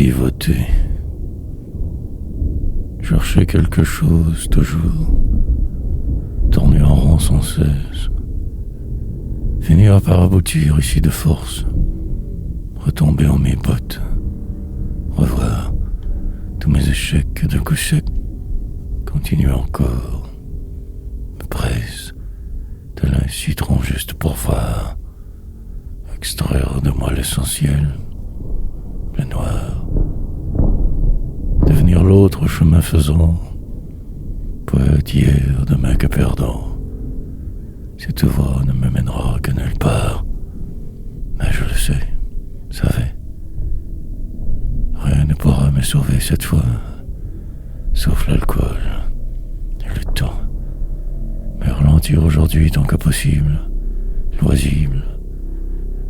Vivoter. Chercher quelque chose toujours. Tourner en rond sans cesse. Finir par aboutir ici de force. Retomber en mes bottes. Revoir tous mes échecs de coup sec. Continuer encore. Me presse. Tel un citron juste pour voir. Extraire de moi l'essentiel. Le noir. Devenir l'autre chemin faisant. Poète hier, demain que perdant. Cette voie ne me mènera que nulle part. Mais je le sais, savais. Rien ne pourra me sauver cette fois. Sauf l'alcool et le temps. Me ralentir aujourd'hui tant que possible. Loisible.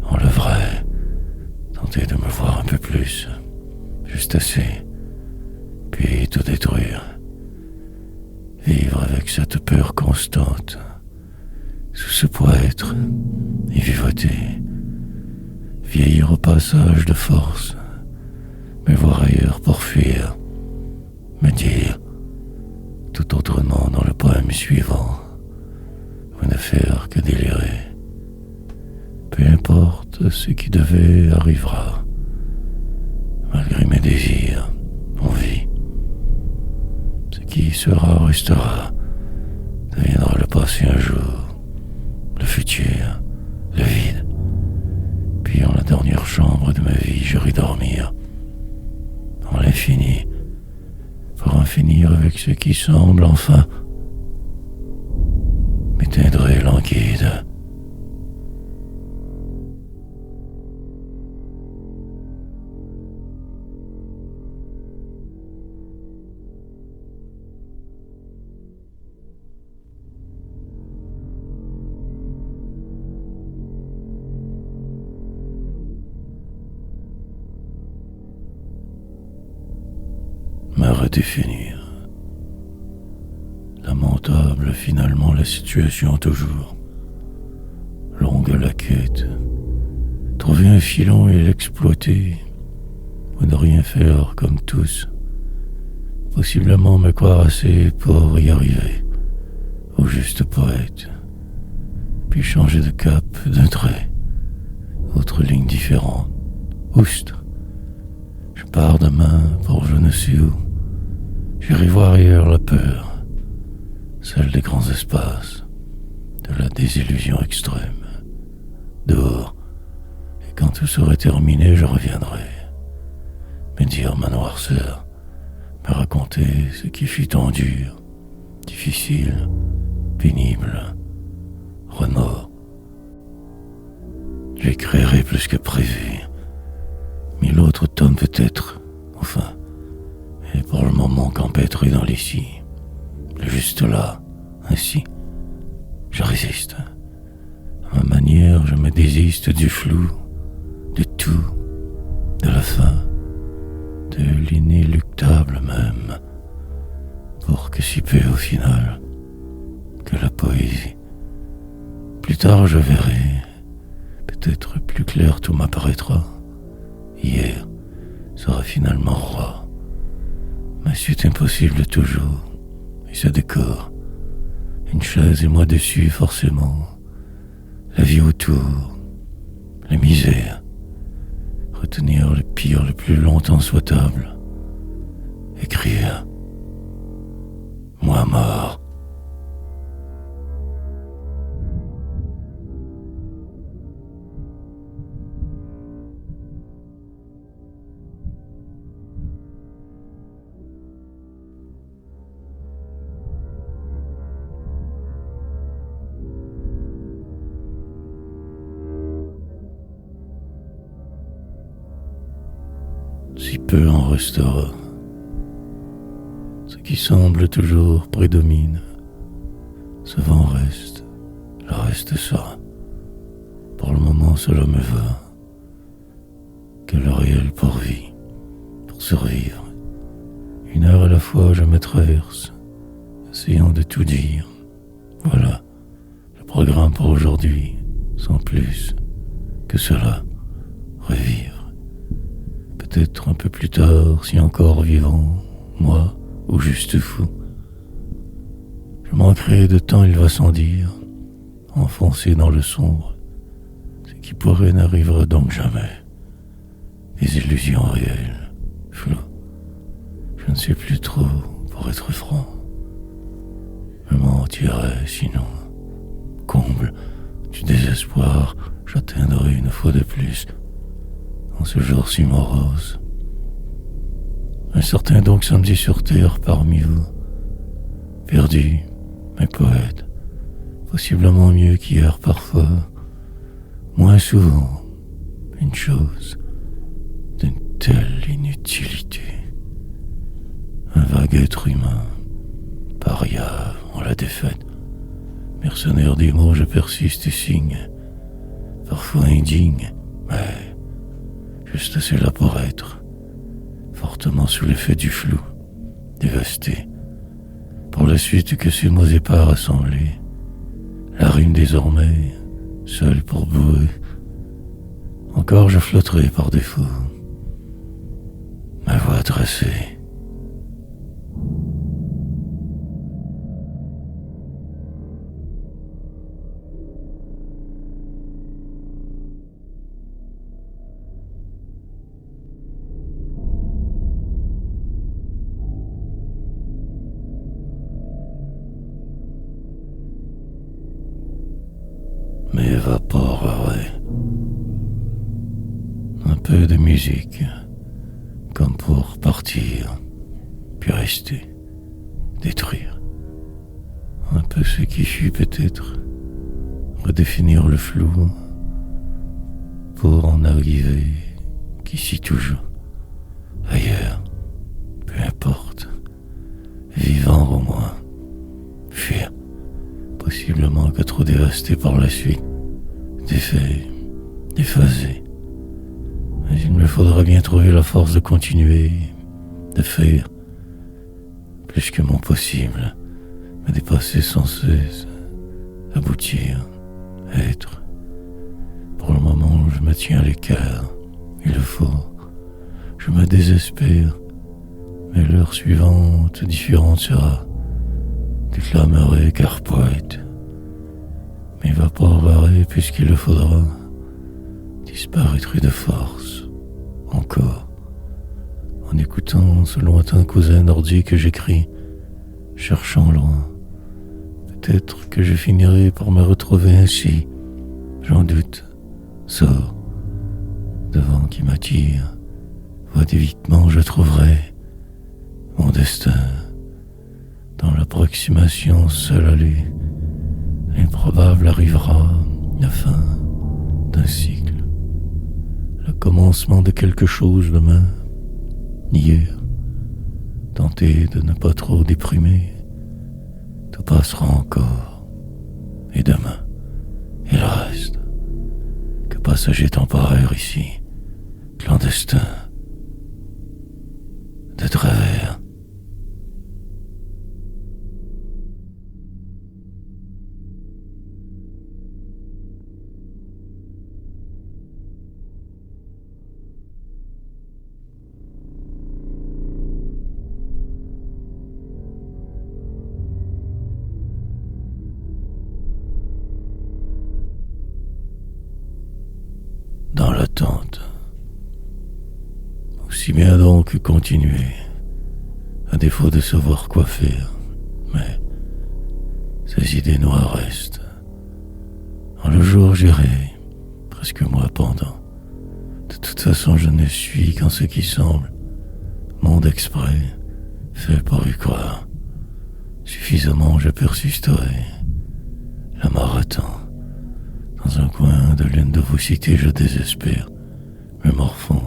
En le vrai. Tenter de me voir un peu plus. Juste assez. Puis tout détruire. Vivre avec cette peur constante. Sous ce poids-être. Et vivoter. Vieillir au passage de force. Me voir ailleurs pour fuir. Me dire. Tout autrement dans le poème suivant. Ou ne faire que délirer. Peu importe ce qui devait arrivera. Malgré mes désirs, on vit. Ce qui sera restera. Deviendra le passé un jour. Le futur, le vide. Puis en la dernière chambre de ma vie, j'irai dormir. Dans l'infini. Pour en finir avec ce qui semble enfin m'éteindrait languide. Me redéfinir. Lamentable finalement la situation toujours. Longue la quête. Trouver un filon et l'exploiter. Ou ne rien faire comme tous. Possiblement me croire assez pour y arriver. Au juste poète. Puis changer de cap d'un trait. Autre ligne différente. Oust. Je pars demain pour je ne sais où. J'irai voir ailleurs la peur, celle des grands espaces, de la désillusion extrême. Dehors, et quand tout serait terminé, je reviendrai. Me dire ma noirceur, me raconter ce qui fut tant dur, difficile, pénible, remords. J'écrirai plus que prévu. 1000 autres tomes peut-être, enfin. Et pour le moment qu'empêtré dans l'ici, juste là, ainsi, je résiste. À ma manière, je me désiste du flou, de tout, de la fin, de l'inéluctable même, pour que si peu au final, que la poésie. Plus tard je verrai, peut-être plus clair tout m'apparaîtra. Hier sera finalement roi. Ma suite impossible toujours, et ce décor, une chaise et moi dessus forcément, la vie autour, la misère, retenir le pire le plus longtemps souhaitable, écrire, moi mort. Si peu en restera. Ce qui semble toujours prédomine. Ce vent reste, le reste sera. Pour le moment cela me va. Que le réel pourvit, pour survivre. Une heure à la fois je me traverse, essayant de tout dire. Voilà, le programme pour aujourd'hui, sans plus que cela, revivre. peut-être un peu plus tard, si encore vivant, moi, ou juste fou. Je manquerai de temps, il va sans dire, enfoncé dans le sombre, ce qui pourrait n'arrivera donc jamais. Des illusions réelles, floues. Je ne sais plus trop, pour être franc. Je mentirais sinon. Comble du désespoir, j'atteindrai une fois de plus, en ce jour si morose. Un certain donc samedi sur terre parmi vous, perdu, mais poète, possiblement mieux qu'hier parfois, moins souvent, une chose d'une telle inutilité. Un vague être humain, paria en la défaite, mercenaire des mots, je persiste et signe, parfois indigne, mais juste assez là pour être, fortement sous l'effet du flou, dévasté, pour la suite que ces mots épars rassemblés, la rime désormais, seule pour bouer, encore je flotterai par défaut, ma voix tracée. M'évaporerai. Un peu de musique, comme pour partir, puis rester, détruire. Un peu ce qui fut peut-être, redéfinir le flou, pour en arriver qu'ici toujours, ailleurs, peu importe, vivant au moins, fuir. Possiblement que trop dévasté par la suite, défait, déphasé. Mais il me faudra bien trouver la force de continuer, de faire, plus que mon possible, me dépasser sans cesse, aboutir, être. Pour le moment, je me tiens à l'écart, il le faut, je me désespère, mais l'heure suivante, différente sera. Déclamerai car poète, m'évaporerai puisqu'il le faudra, disparaîtrai de force, encore, en écoutant ce lointain cousin nordique que j'écris, cherchant loin. Peut-être que je finirai par me retrouver ainsi, j'en doute, sort, devant qui m'attire, voie d'évitement je trouverai mon destin. Dans l'approximation seule allée, l'improbable arrivera, la fin d'un cycle, le commencement de quelque chose demain, hier, tenter de ne pas trop déprimer, tout passera encore, et demain, il reste, que passager temporaire ici, clandestin, de travers. Dans l'attente. Aussi bien donc continuer, à défaut de savoir quoi faire, mais ces idées noires restent. En le jour j'irai, presque moi pendant. De toute façon je ne suis qu'en ce qui semble, monde exprès, fait pour y croire. Suffisamment je persisterai, la mort attend. Dans un coin de l'une de vos cités, je désespère, me morfond,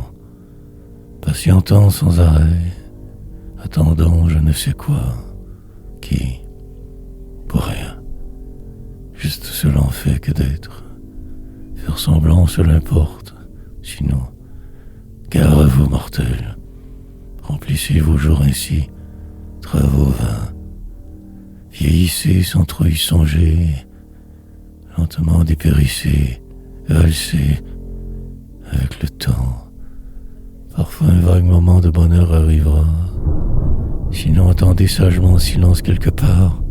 patientant sans arrêt, attendant je ne sais quoi, qui, pour rien, juste cela en fait que d'être, faire semblant cela importe, sinon, gare à vous mortels, remplissez vos jours ainsi, travaux vains, vieillissez sans trop y songer, lentement dépérissez, valsez, avec le temps, Parfois un vague moment de bonheur arrivera. Sinon attendez sagement en silence quelque part.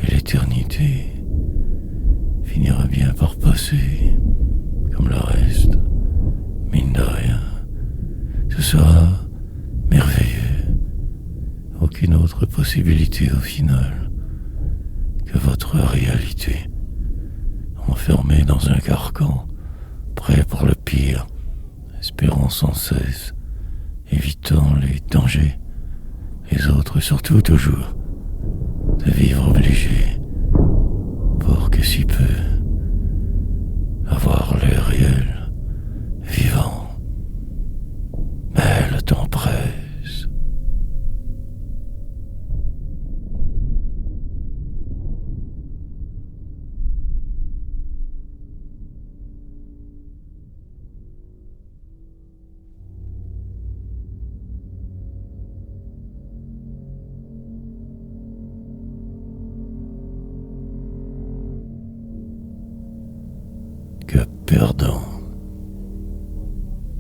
Et l'éternité finira bien par passer comme le reste. Mine de rien, ce sera merveilleux. Aucune autre possibilité au final que votre réalité, enfermée dans un carcan, prêt pour le pire, espérant sans cesse, évitant les dangers, les autres surtout toujours, de vivre obligé, pour que si peu, avoir l'air réel, vivant. Mais le temps presse. Que perdant.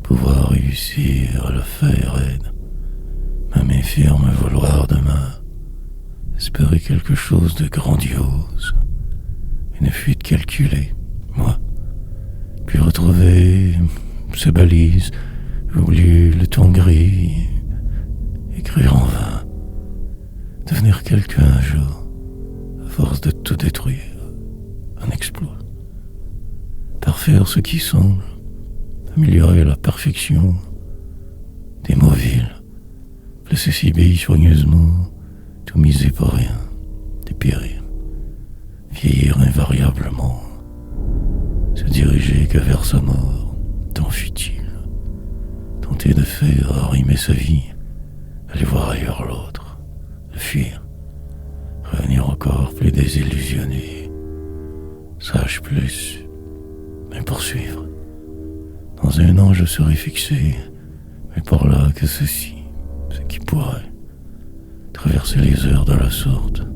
Pouvoir réussir à le faire raide, me méfier en me vouloir demain, espérer quelque chose de grandiose, une fuite calculée, moi, puis retrouver ses balises, oublier le ton gris, écrire en vain, devenir quelqu'un un jour, à force de tout détruire, un exploit. Parfaire ce qui semble, améliorer la perfection des mots vils, placer si billes soigneusement, tout miser pour rien, dépérir, vieillir invariablement, se diriger que vers sa mort, tant futile, tenter de faire arrimer sa vie, aller voir ailleurs l'autre, le fuir, revenir encore plus désillusionné, sache plus, mais poursuivre. Dans un an je serai fixé, mais par là que ceci, ce qui pourrait traverser les heures de la sorte,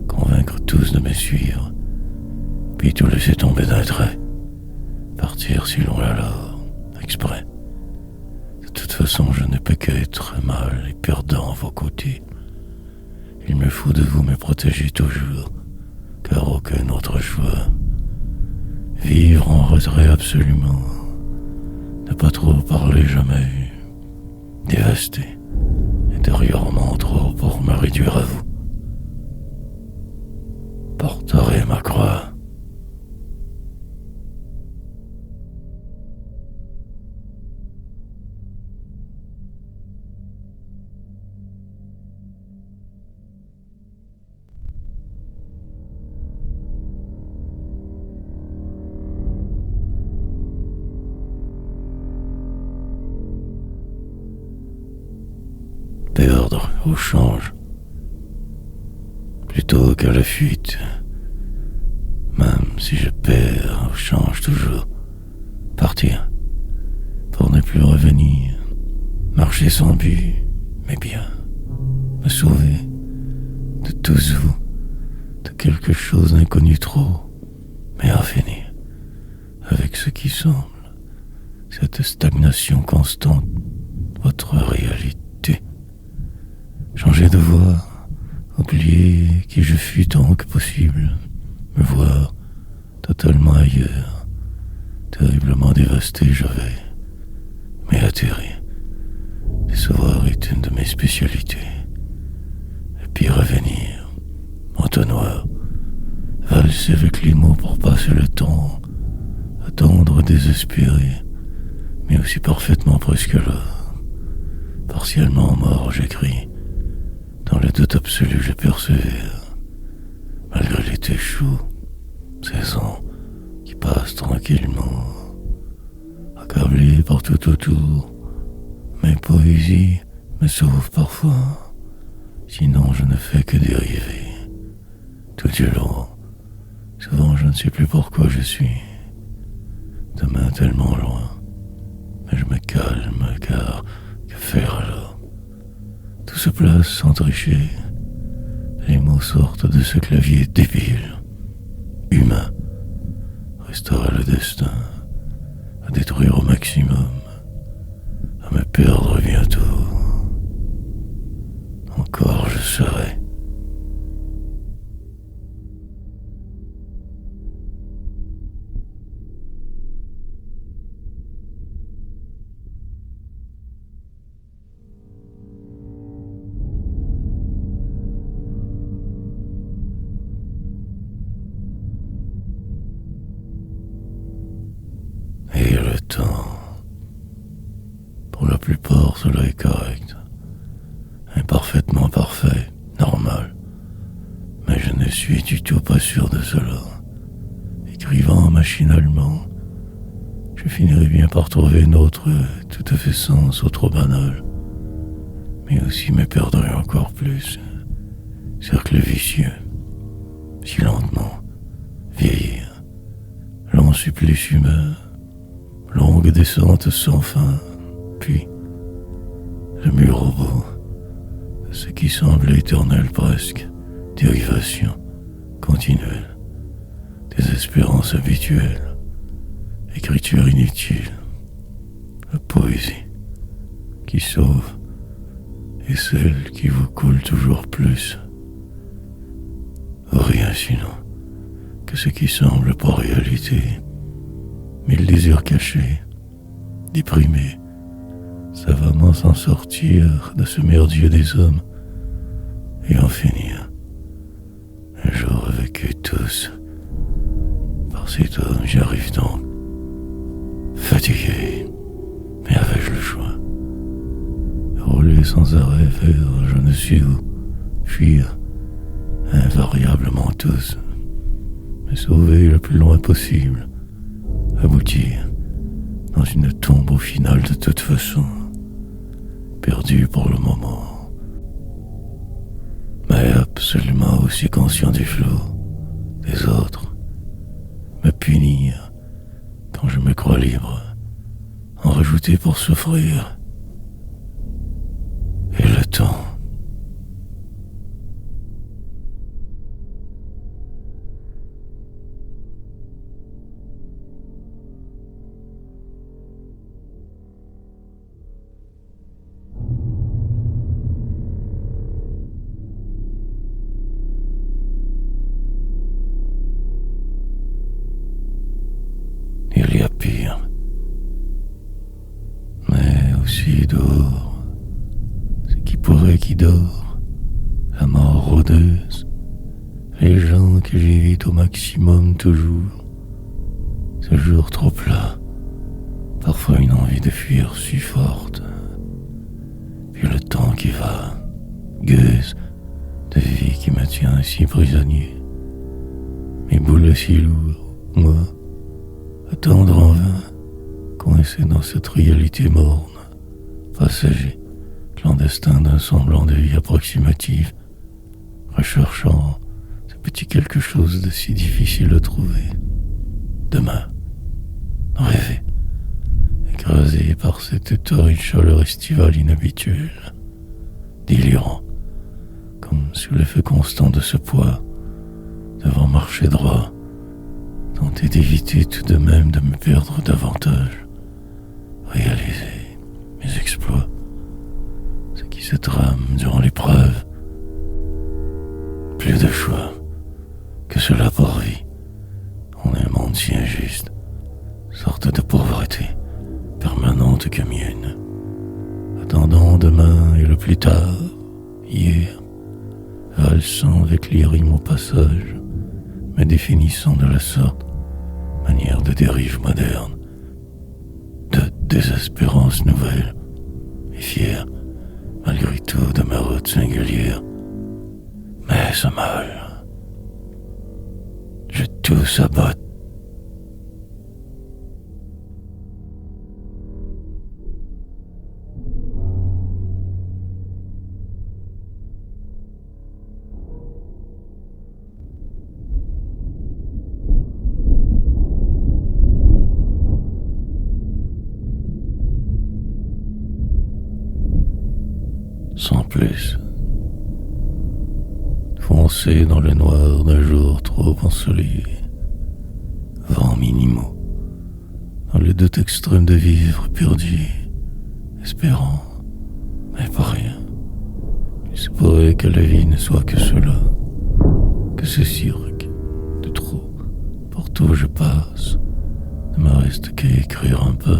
convaincre tous de me suivre, puis tout laisser tomber d'un trait, partir si loin alors, exprès. De toute façon je ne peux qu'être mal et perdant à vos côtés. Il me faut de vous me protéger toujours, car aucun autre choix. Vivre en retrait absolument, ne pas trop parler jamais, dévasté, intérieurement trop pour me réduire à vous. Porterai ma croix. Perdre au change, plutôt qu'à la fuite, même si je perds au change toujours, partir, pour ne plus revenir, marcher sans but, mais bien, me sauver de tous vous, de quelque chose d'inconnu trop, mais à finir, avec ce qui semble, cette stagnation constante, votre réalité. Changer de voie, oublier qui je fus tant que possible, me voir totalement ailleurs, terriblement dévasté je vais, mais atterri. Décevoir est une de mes spécialités. Et puis revenir, entonnoir, valser avec les mots pour passer le temps, attendre désespéré, mais aussi parfaitement presque là. Partiellement mort, j'écris. Dans le doute absolu, je persévère. Malgré l'été chaud, saison qui passe tranquillement. Accablé par tout autour, mes poésies me sauvent parfois. Sinon, je ne fais que dériver. Tout du long, souvent je ne sais plus pourquoi je suis. Demain tellement loin, mais je me calme car que faire alors? Tout se place sans tricher. Les mots sortent de ce clavier débile, humain. Restera le destin à détruire au maximum, à à me perdre bientôt. Encore je serai. Et le temps, pour la plupart, cela est correct. Imparfaitement parfait, normal. Mais je ne suis du tout pas sûr de cela. Écrivant machinalement, je finirai bien par trouver une autre, tout à fait sens, autre banal. Mais aussi me perdrai encore plus. Cercle vicieux. Si lentement, vieillir. Long supplice humain. Longue descente sans fin. Puis, le mur au bout. Ce qui semble éternel presque. Dérivation continuelle. Désespérance habituelle. Écriture inutile. La poésie qui sauve et celle qui vous coule toujours plus. Rien sinon que ce qui semble pas réalité, mais le désir caché, déprimé, savamment s'en sortir de ce merdier des hommes et en finir un jour avec eux tous. Par cet homme j'y arrive donc, fatigué, mais avais-je le choix? Rouler sans arrêt vers je ne sais où, fuir invariablement tous, me sauver le plus loin possible, aboutir dans une tombe au final de toute façon, perdu pour le moment, mais absolument aussi conscient du flot des autres, me punir quand je me crois libre, en rajouter pour souffrir. Et le temps. Il y a pire. Mais aussi dehors. Qui dort, la mort rôdeuse, les gens que j'évite au maximum toujours, ce jour trop plat, parfois une envie de fuir si forte, puis le temps qui va, gueuse de vie qui me tient si prisonnier, mes boules si lourds, moi, attendre en vain, coincé dans cette réalité morne, passager, clandestin d'un semblant de vie approximative, recherchant ce petit quelque chose de si difficile à trouver. Demain, rêver, écrasé par cette torride chaleur estivale inhabituelle, délirant, comme sous l'effet constant de ce poids, devant marcher droit, tenter d'éviter tout de même de me perdre davantage, réaliser mes exploits, qui se trame durant l'épreuve. Plus de choix que cela pour vie. En un monde si injuste, sorte de pauvreté permanente que mienne. Attendant demain et le plus tard, hier, valsant avec les rimes au passage, me définissant de la sorte, manière de dérive moderne, de désespérance nouvelle, et fier malgré tout de ma route singulière. Mais ça mal, je tout sabote. Sans plus, foncer dans le noir d'un jour trop ensoleillé, vents minimaux, dans le doute extrême de vivre perdu espérant, mais pas rien. Il se pourrait que la vie ne soit que cela, que ce cirque de trop. Partout où je passe, ne me reste qu'à écrire un peu.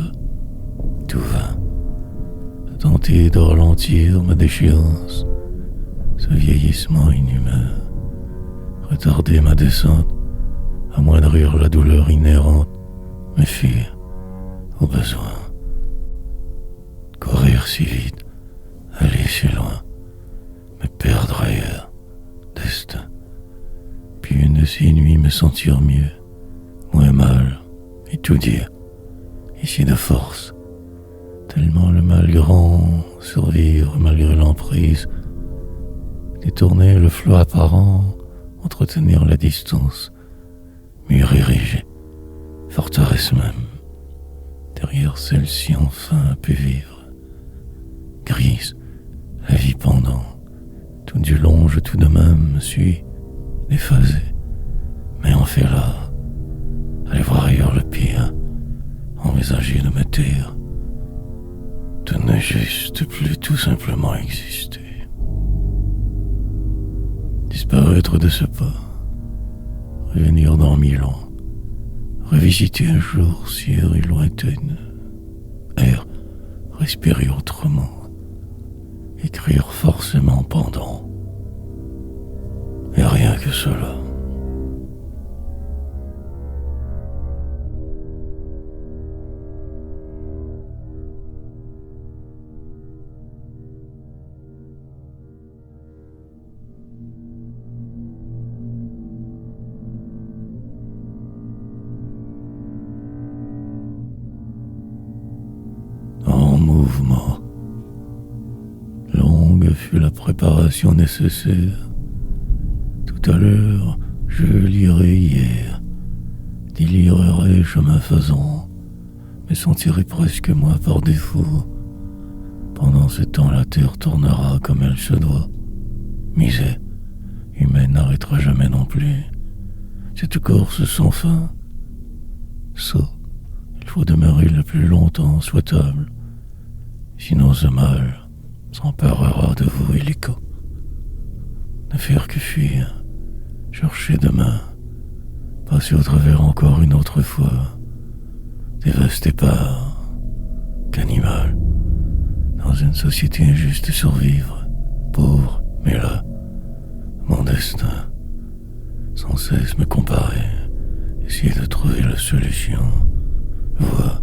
Tout va. À tenter de ralentir ma déchéance, ce vieillissement inhumain. Retarder ma descente, amoindrir la douleur inhérente, me fuir au besoin. Courir si vite, aller si loin, me perdre ailleurs, destin. Puis une de ces nuits me sentir mieux, moins mal, et tout dire, ici de force. Tellement le mal grand, survivre malgré l'emprise, détourner le flot apparent, entretenir la distance, mur érigé, forteresse même. Derrière celle-ci enfin pu vivre. Grise, la vie pendant, tout du long je tout de même me suis déphasé, mais en fait là, aller voir ailleurs le pire, envisager de me taire, de ne juste plus tout simplement exister. Disparaître de ce pas, revenir dans 1000 ans, revisiter un jour ciel et lointaine, air, respirer autrement, écrire forcément pendant, et rien que cela. En mouvement, longue fut la préparation nécessaire. Tout à l'heure, je lirai hier, délirerai chemin faisant, me sentirai presque moi par défaut. Pendant ce temps, la terre tournera comme elle se doit. Misère humaine n'arrêtera jamais non plus. Cette course sans fin, saut, il faut demeurer le plus longtemps souhaitable. Sinon ce mal s'emparera de vous et l'écho. Ne faire que fuir, chercher demain, passer au travers encore une autre fois, dévasté par qu'animal, dans une société injuste survivre, pauvre, mais là, mon destin, sans cesse me comparer, essayer de trouver la solution, voie,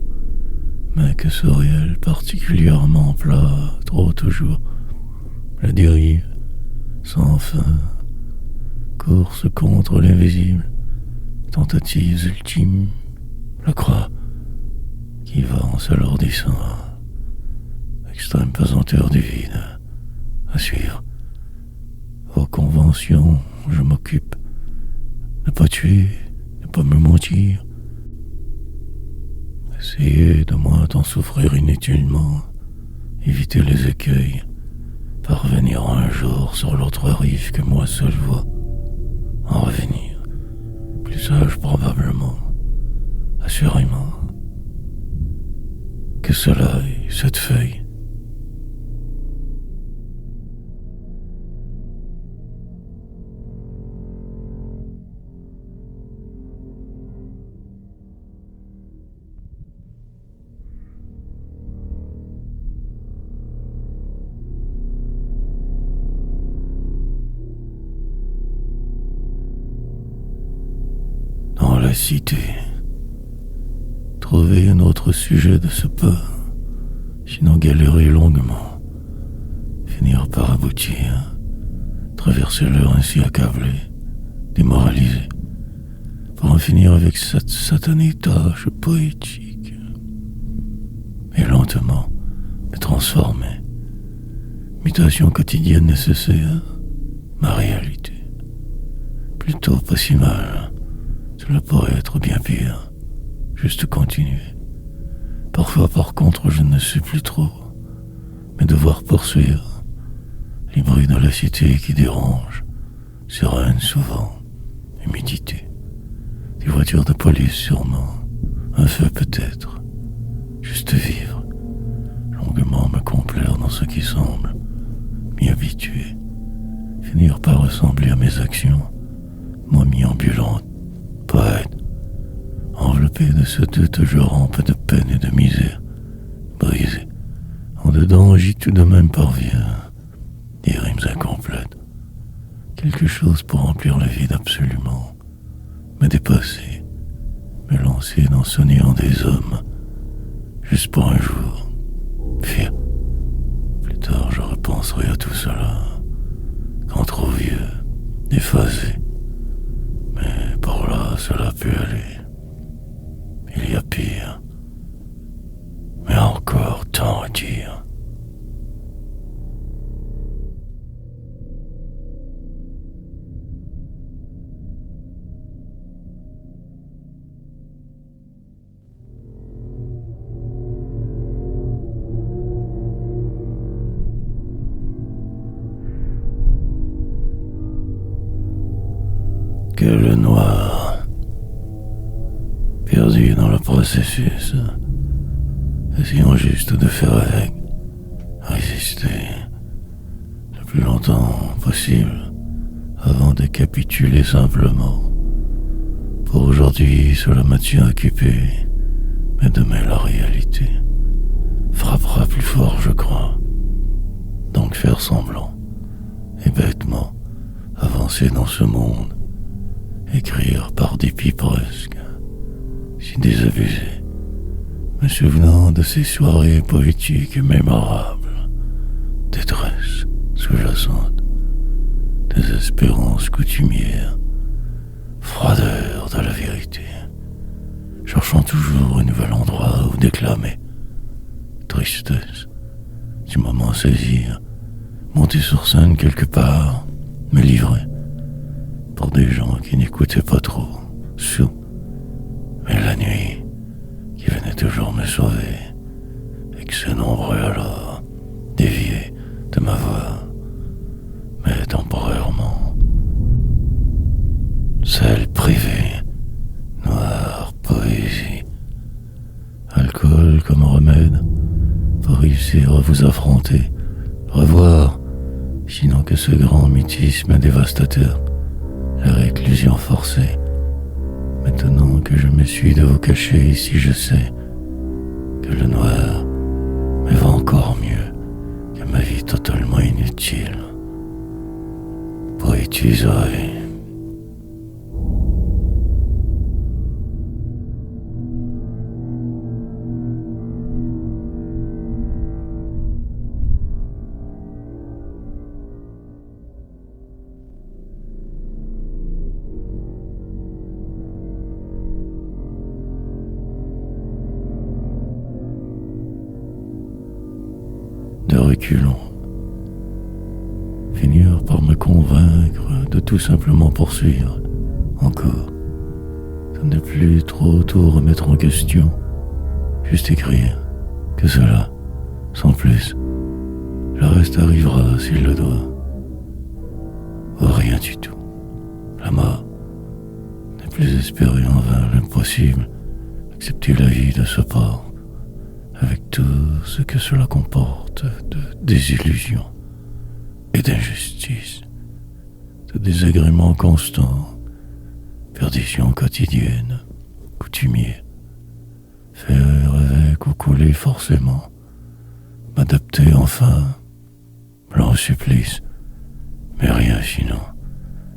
mais que serait-elle particulièrement plat, trop toujours, la dérive, sans fin, course contre l'invisible, tentatives ultimes, la croix qui va en s'alourdissant, extrême pesanteur du vide, à suivre. Aux conventions, je m'occupe, ne pas tuer, ne pas me mentir, essayer de moins d'en souffrir inutilement, éviter les écueils, parvenir un jour sur l'autre rive que moi seul vois, en revenir, plus sage probablement, assurément, que cela est cette feuille. Dans la cité, trouver un autre sujet de ce pas, sinon galérer longuement, finir par aboutir, traverser l'heure ainsi accablé, démoralisé, pour en finir avec cette satanée tâche poétique, et lentement me transformer, mutation quotidienne nécessaire, ma réalité, plutôt pas si mal. Cela pourrait être bien pire, juste continuer. Parfois, par contre, je ne sais plus trop, mais devoir poursuivre. Les bruits de la cité qui dérangent, sirènes souvent, humidité, des voitures de police sûrement, un feu peut-être, juste vivre, longue aveuglement me complaire dans ce qui semble, m'y habituer, finir par ressembler à mes actions, momie ambulante, poète, enveloppé de ce doute je rampe de peine et de misère, brisé. En dedans, j'y tout de même parviens, des rimes incomplètes, quelque chose pour remplir le vide absolument, me dépasser, me lancer dans ce néant des hommes, juste pour un jour, fier. Plus tard, je repenserai à tout cela, quand trop vieux, déphasé, mais par là, cela peut aller. Il y a pire, mais encore tant à dire. Que le noir, perdu dans le processus, essayant juste de faire avec, résister le plus longtemps possible avant de capituler simplement. Pour aujourd'hui, cela m'a tient occupé, mais demain la réalité frappera plus fort, je crois. Donc faire semblant et bêtement avancer dans ce monde, écrire par dépit presque, si désabusé, me souvenant de ces soirées poétiques mémorables, détresse sous-jacente, désespérance coutumière, froideur de la vérité, cherchant toujours un nouvel endroit où déclamer, tristesse du moment saisir, monter sur scène quelque part, me livrer pour des gens qui n'écoutaient pas trop, sous, mais la nuit qui venait toujours me sauver, et que ce nombreux alors, dévié de ma voix, mais temporairement, celle privée, noire poésie, alcool comme remède, pour réussir à vous affronter, revoir, sinon que ce grand mutisme dévastateur, la réclusion forcée. Maintenant que je me suis de vous cacher ici, je sais que le noir me va encore mieux que ma vie totalement inutile. Poétiserai. De reculons, finir par me convaincre de tout simplement poursuivre, encore, de ne plus trop tout remettre en question, juste écrire, que cela, sans plus, le reste arrivera s'il le doit, ou rien du tout, la mort, ne plus espérer en vain l'impossible, accepter la vie de ce pas, avec tout ce que cela comporte de désillusion et d'injustice, de désagréments constants, perdition quotidienne, coutumier, faire avec ou couler forcément, m'adapter enfin, blanc supplice, mais rien sinon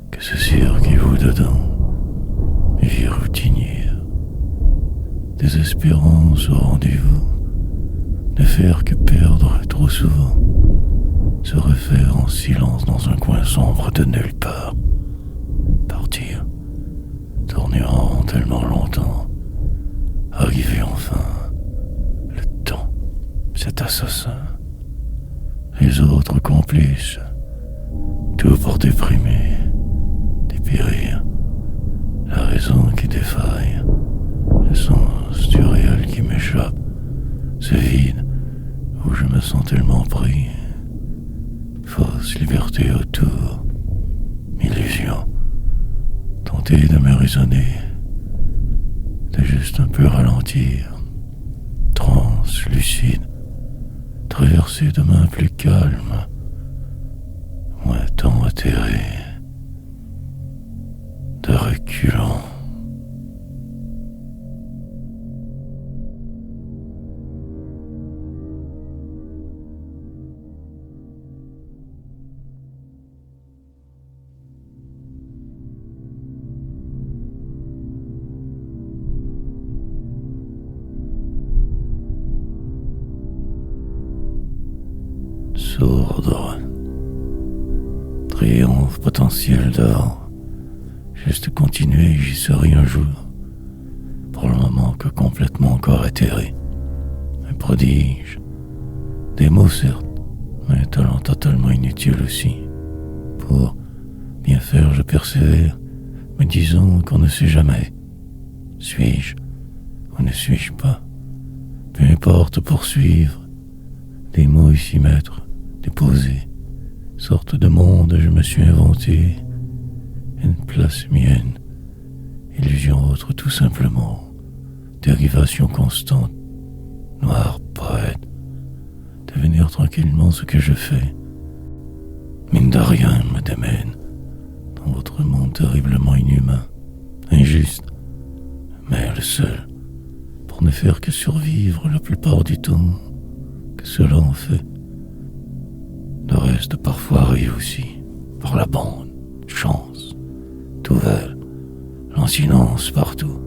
que ce cirque qui vous dedans, vie routinière, désespérance au rendez-vous, ne faire que perdre trop souvent, se refaire en silence dans un coin sombre de nulle part, partir, tourner en rond tellement longtemps, arriver enfin, le temps, cet assassin, les autres complices, tout pour déprimer, dépérir, la raison qui défaille, le sens du réel qui m'échappe, ce vide où je me sens tellement pris, fausse liberté autour, illusion, tenter de me raisonner, de juste un peu ralentir, transe lucide, traverser demain plus calme, moins tant atterré, de reculons. Sourdre, triomphe potentiel d'or, juste continuer, j'y serai un jour, pour le moment que complètement encore atterré. Un prodige, des mots certes, mais un talent totalement inutile aussi. Pour bien faire, je persévère, me disons qu'on ne sait jamais. Suis-je ou ne suis-je pas? Peu importe poursuivre, des mots y s'y mettre, déposer, sorte de monde je me suis inventé, une place mienne, illusion autre tout simplement, dérivation constante, noir poète, devenir tranquillement ce que je fais, mine de rien me démène, dans votre monde terriblement inhumain, injuste, mais le seul, pour ne faire que survivre la plupart du temps, que cela en fait. Le reste parfois arrive aussi, par la bande, chance, nouvelle, lancinance partout,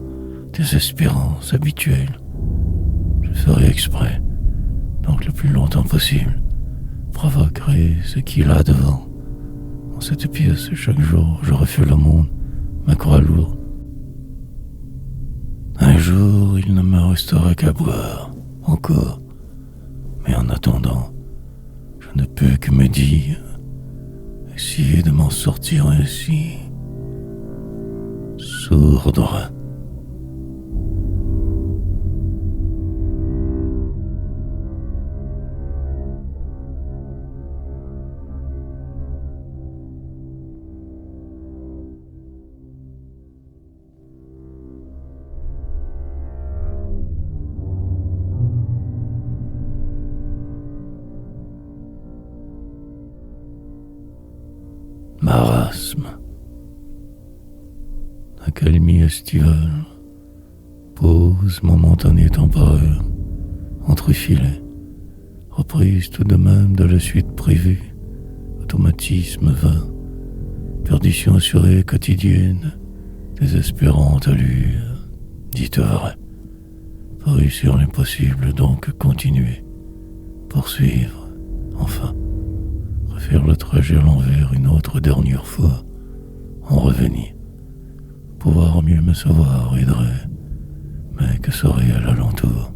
désespérance habituelle. Je ferai exprès, donc le plus longtemps possible, provoquerai ce qu'il a devant. Dans cette pièce, chaque jour, je refais le monde, ma croix lourde. Un jour, il ne me restera qu'à boire, encore. Mais en attendant, je ne peux que me dire, essayer de m'en sortir ainsi. Sourdre. Marasme. Accalmie estivale. Pause momentanée temporaire. Entrefilet. Reprise tout de même de la suite prévue. Automatisme vain. Perdition assurée quotidienne. Désespérante allure. Dites vrai. Pour réussir l'impossible, donc continuer. Poursuivre. Enfin. Faire le trajet à l'envers une autre dernière fois, en revenir, pouvoir mieux me savoir aiderait, mais que serait à l'alentour,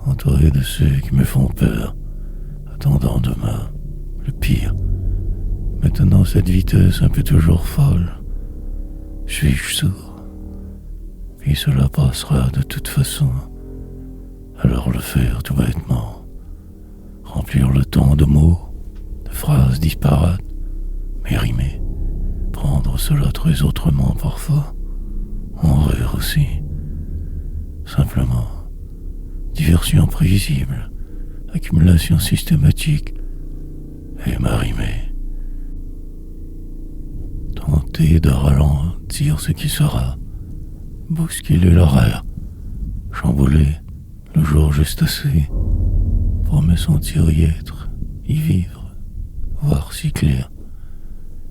entouré de ceux qui me font peur, attendant demain, le pire. Maintenant cette vitesse un peu toujours folle, suis-je sourd? Puis cela passera de toute façon, alors le faire tout bêtement, remplir le temps de mots, de phrases disparates, mais rimées, prendre cela très autrement parfois, en rire aussi, simplement, diversion prévisible, accumulation systématique, et m'arrimer. Tenter de ralentir ce qui sera, bousculer l'horaire, chambouler le jour juste assez, pour me sentir y être, y vivre. Voir si clair,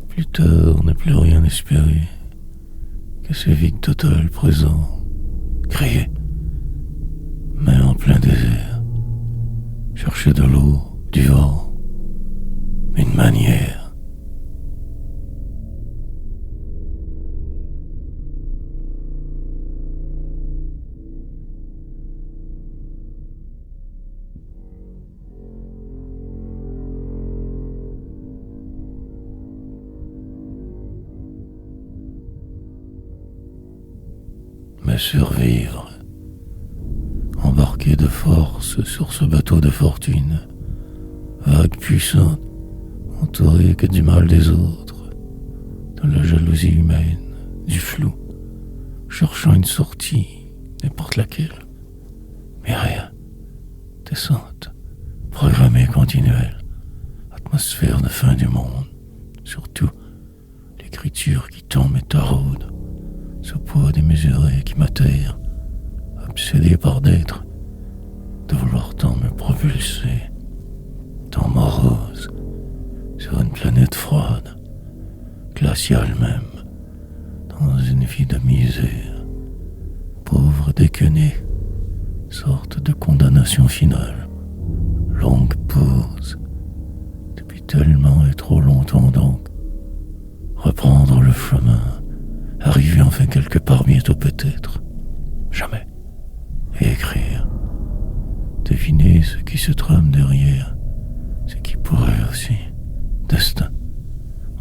plus tard ne plus rien espérer, que ce vide total présent, crier, mais en plein désert, chercher de l'eau, du vent, une manière. Mais survivre, embarqué de force sur ce bateau de fortune, vague puissante, entouré que du mal des autres, de la jalousie humaine, du flou, cherchant une sortie, n'importe laquelle, mais rien, descente, programmé continuel, atmosphère de fin du monde, surtout l'écriture qui tombe et taraude, ce poids démesuré qui m'atterre, obsédé par d'être, de vouloir tant me propulser, tant morose, sur une planète froide, glaciale même, dans une vie de misère, pauvre déquené, sorte de condamnation finale, longue pause, depuis tellement et trop longtemps donc, reprendre le chemin, arriver enfin quelque part bientôt peut-être, jamais, et écrire, deviner ce qui se trame derrière, ce qui pourrait aussi, destin,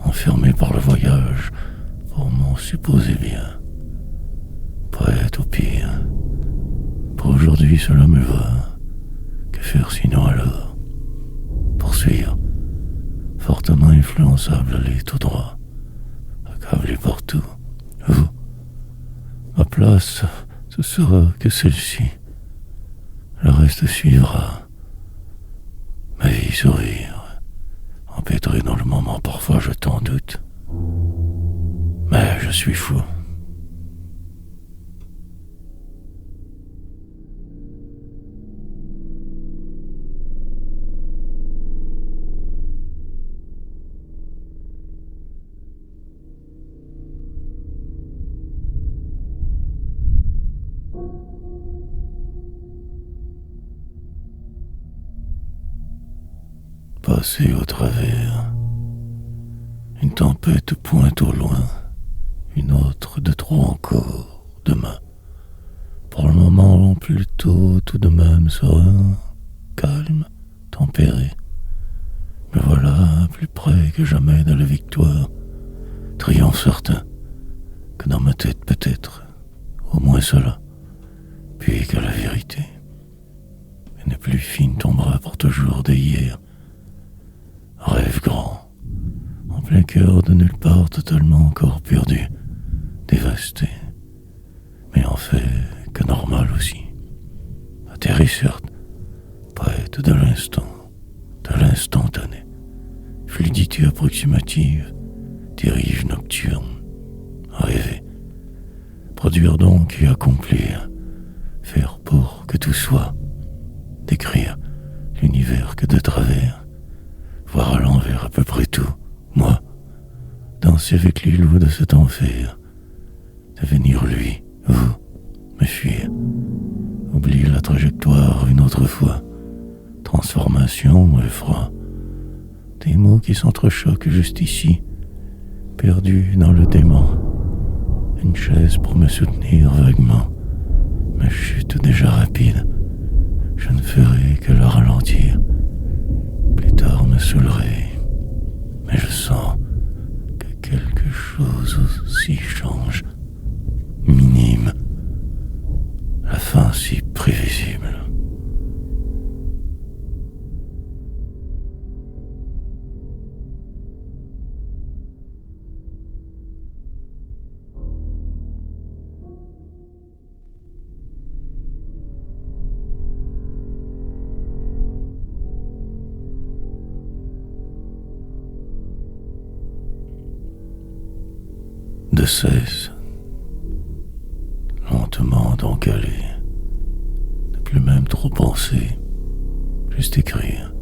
enfermé par le voyage, pour mon supposé bien, poète au pire, pour aujourd'hui cela me va, que faire sinon alors, poursuivre, fortement influençable aller tout droit, accablé partout, vous, ma place, ce sera que celle-ci, le reste suivra, ma vie sourire, empêtré dans le moment parfois je t'en doute, mais je suis fou. Passer au travers, une tempête pointe au loin, une autre de trop encore, demain. Pour le moment, plutôt tout de même serein, calme, tempéré. Me voilà plus près que jamais de la victoire, triomphe certain, que dans ma tête peut-être, au moins cela, puis que la vérité, et n'est plus fine tombera pour toujours d'hier. Rêve grand, en plein cœur de nulle part, totalement encore perdu, dévasté, mais en fait que normal aussi. Atterri certes, poète de l'instant, de l'instantané, fluidité approximative, dérive nocturne, rêver, produire donc et accomplir, faire pour que tout soit, décrire l'univers que de travers, voir à l'envers à peu près tout, moi, danser avec les loups de cet enfer, devenir lui, vous, me fuir, oublier la trajectoire une autre fois, transformation, effroi, des mots qui s'entrechoquent juste ici, perdus dans le démon, une chaise pour me soutenir vaguement, ma chute déjà rapide, je ne ferai que la ralentir. Plus tard me saoulerai, mais je sens que quelque chose aussi change, minime, la fin si prévisible. De cesse, lentement donc aller, ne plus même trop penser, juste écrire,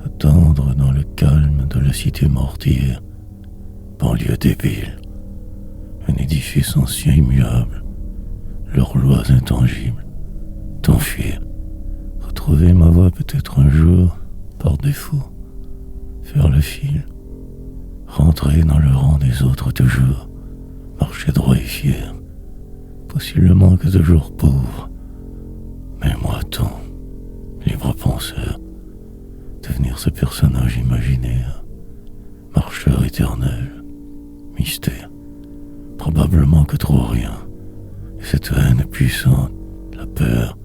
attendre dans le calme de la cité mortière, banlieue débile, un édifice ancien immuable, leurs lois intangibles, t'enfuir, retrouver ma voix peut-être un jour, par défaut, faire le fil, rentrer dans le rang des autres toujours, marcher droit et fier, possiblement que toujours pauvre, mais moi tant, libre penseur, devenir ce personnage imaginaire, marcheur éternel, mystère, probablement que trop rien, et cette haine puissante, la peur,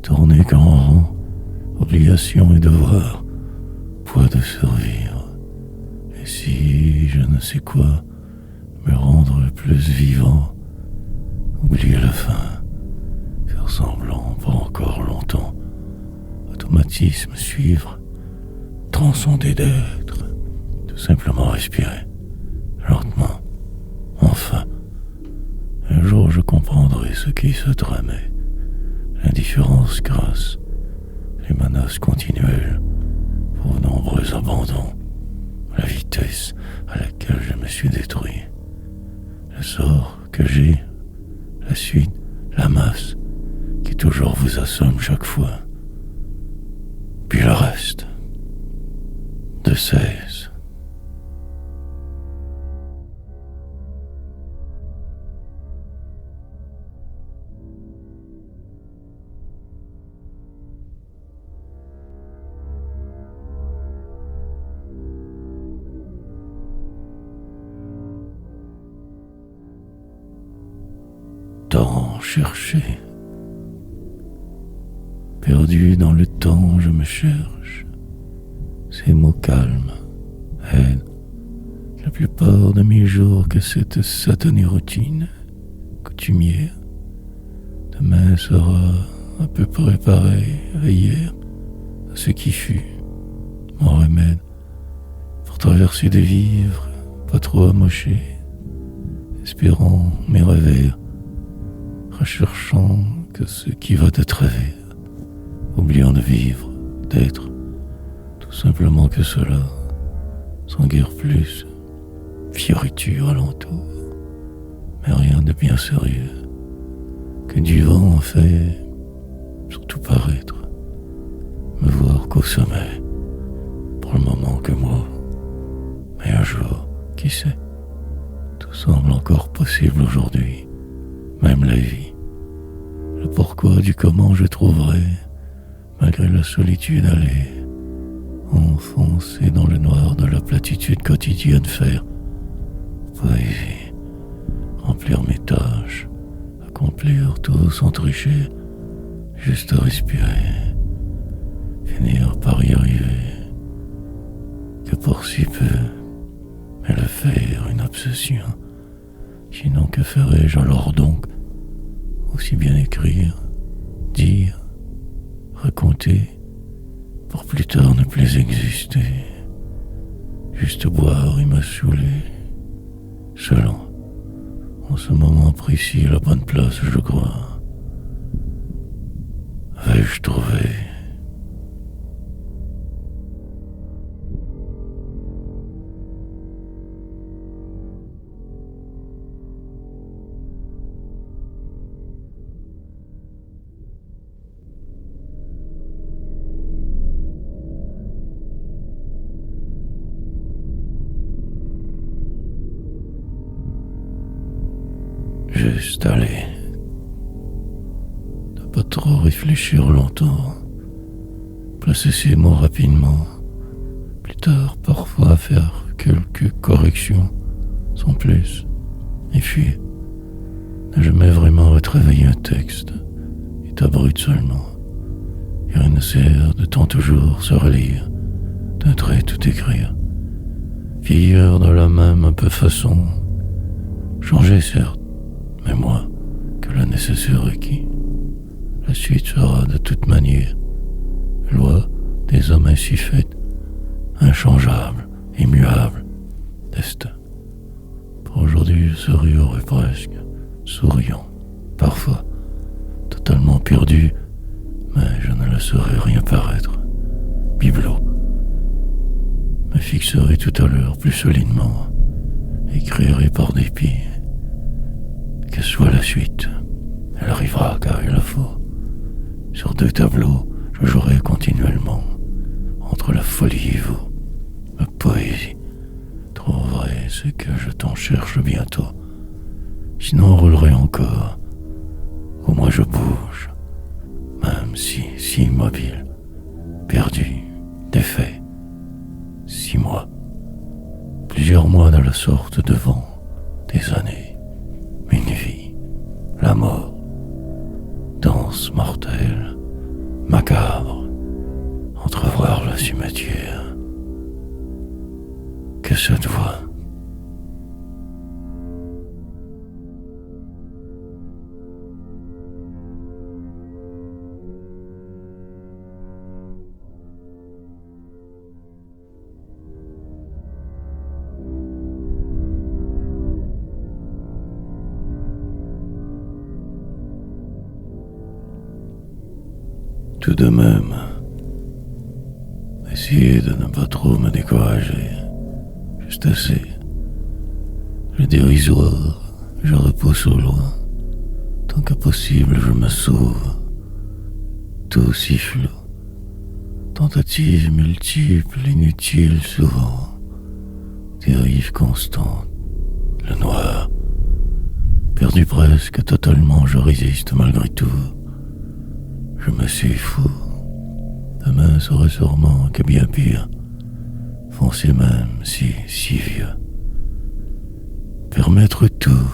tourner qu'en rond, obligation et devoir, poids de survivre, et si je ne sais quoi, me rendre le plus vivant, oublier la fin, faire semblant pas encore longtemps, à automatisme suivre, transcender d'être, tout simplement respirer, lentement, enfin. Un jour je comprendrai ce qui se tramait, l'indifférence grasse, les menaces continuelles, vos nombreux abandons, la vitesse à laquelle je me suis détruit, le sort que j'ai, la suite, la masse, qui toujours vous assomme chaque fois. Puis le reste, de cesse. Tant cherché, perdu dans le temps, je me cherche. Ces mots calmes aident la plupart de mes jours que cette satanée routine coutumière. Demain sera à peu près pareil à hier, à ce qui fut mon remède pour traverser des vivres pas trop amochés, espérant mes revers, recherchant que ce qui va de travers, oubliant de vivre, d'être, tout simplement que cela, sans guère plus, fioriture alentour, mais rien de bien sérieux, que du vent en fait, surtout paraître, me voir qu'au sommet, pour le moment que moi, mais un jour, qui sait, tout semble encore possible aujourd'hui, même la vie, le pourquoi du comment je trouverai, malgré la solitude aller, enfoncé dans le noir de la platitude quotidienne, faire poésie, remplir mes tâches, accomplir tout sans tricher, juste respirer, finir par y arriver, que pour si peu, mais le faire une obsession, sinon que ferais-je alors donc, aussi bien écrire, dire, raconter, pour plus tard ne plus exister, juste boire et me saouler, selon, en ce moment précis, la bonne place, je crois. Vais-je trouver juste aller, ne pas trop réfléchir longtemps, placer ces mots rapidement, plus tard parfois faire quelques corrections, sans plus, et puis ne jamais vraiment retravailler un texte, état brut seulement, et rien ne sert de tant toujours se relire, d'un trait tout écrire, vieillir de la même un peu façon, changer certes, mais moi, que le nécessaire requis. La suite sera de toute manière loi des hommes ainsi faite, inchangeable, immuable, destin. Pour aujourd'hui, je serais heureux presque, souriant, parfois, totalement perdu, mais je ne laisserai rien paraître. Bibelot me fixerai tout à l'heure plus solidement, écrirai par dépit. Que soit la suite, elle arrivera car il le faut. Sur 2 tableaux, je jouerai continuellement, entre la folie et vous, ma poésie. Trouverai ce que je t'en cherche bientôt. Sinon, on roulerait encore. Au moins je bouge, même si immobile, perdu, défait. 6 mois, plusieurs mois de la sorte devant, des années, une vie, la mort, danse mortelle, macabre, entrevoir le cimetière. Que cette voix tout de même, essayez de ne pas trop me décourager. Juste assez. Le dérisoire, je repousse au loin. Tant que possible, je me sauve. Tout siffle. Tentatives multiples, inutiles souvent. Dérive constante. Le noir. Perdu presque totalement, je résiste malgré tout. Je me suis fou. Demain serait sûrement que bien pire. Foncé même, si vieux. Permettre tout.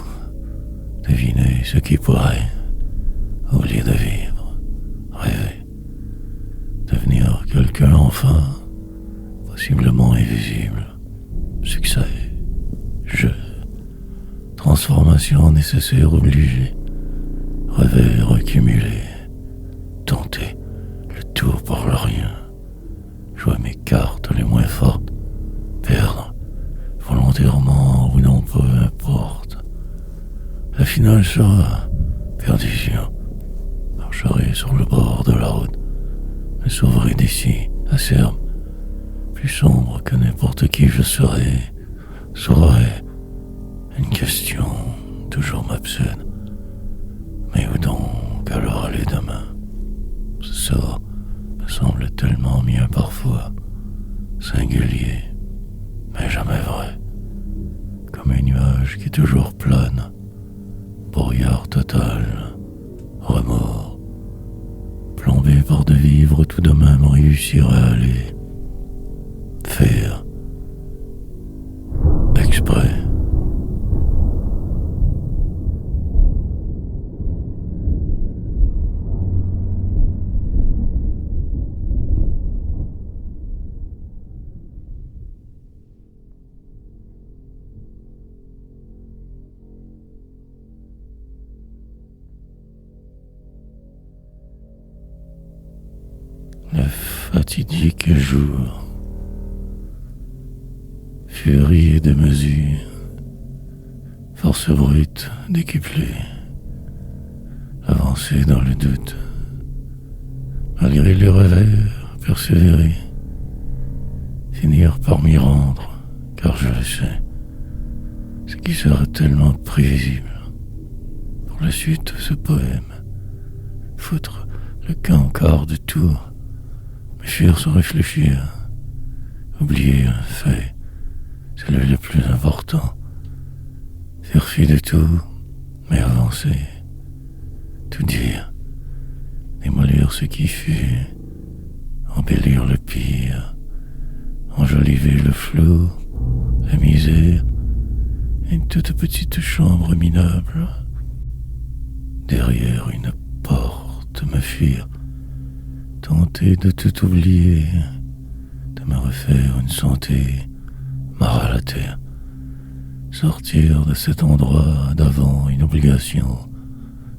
Deviner ce qui pourrait. Oublier de vivre. Rêver. Devenir quelqu'un enfin. Possiblement invisible. Succès. Jeu. Transformation nécessaire obligée. Rêver, recumuler. Tenter. Le tout pour le rien. Jouer mes cartes les moins fortes. Perdre. Volontairement ou non, peu importe. La finale sera perdition. Marcherai sur le bord de la route. Me sauverai d'ici, à Serbe. Plus sombre que n'importe qui je serai. Saurai. Une question toujours m'obsède. Mais où donc alors aller demain? Ce sort me semble tellement mien parfois. Singulier, mais jamais vrai. Comme un nuage qui toujours plane. Brouillard total. Remords. Plombé par de vivre tout de même réussir à aller. Faire. Exprès. Le fatidique jour. Furie et démesure. Force brute décuplée. Avancer dans le doute. Malgré les revers, persévérer. Finir par m'y rendre, car je le sais. Ce qui sera tellement prévisible. Pour la suite de ce poème. Foutre le camp quart de tour. Me fuir sans réfléchir. Oublier un fait. C'est le plus important. Faire fi de tout, mais avancer. Tout dire. Démolir ce qui fut. Embellir le pire. Enjoliver le flou. La misère. Une toute petite chambre minable. Derrière une porte me fuir. Tenter de tout oublier. De me refaire une santé. Marre à la terre. Sortir de cet endroit d'avant une obligation.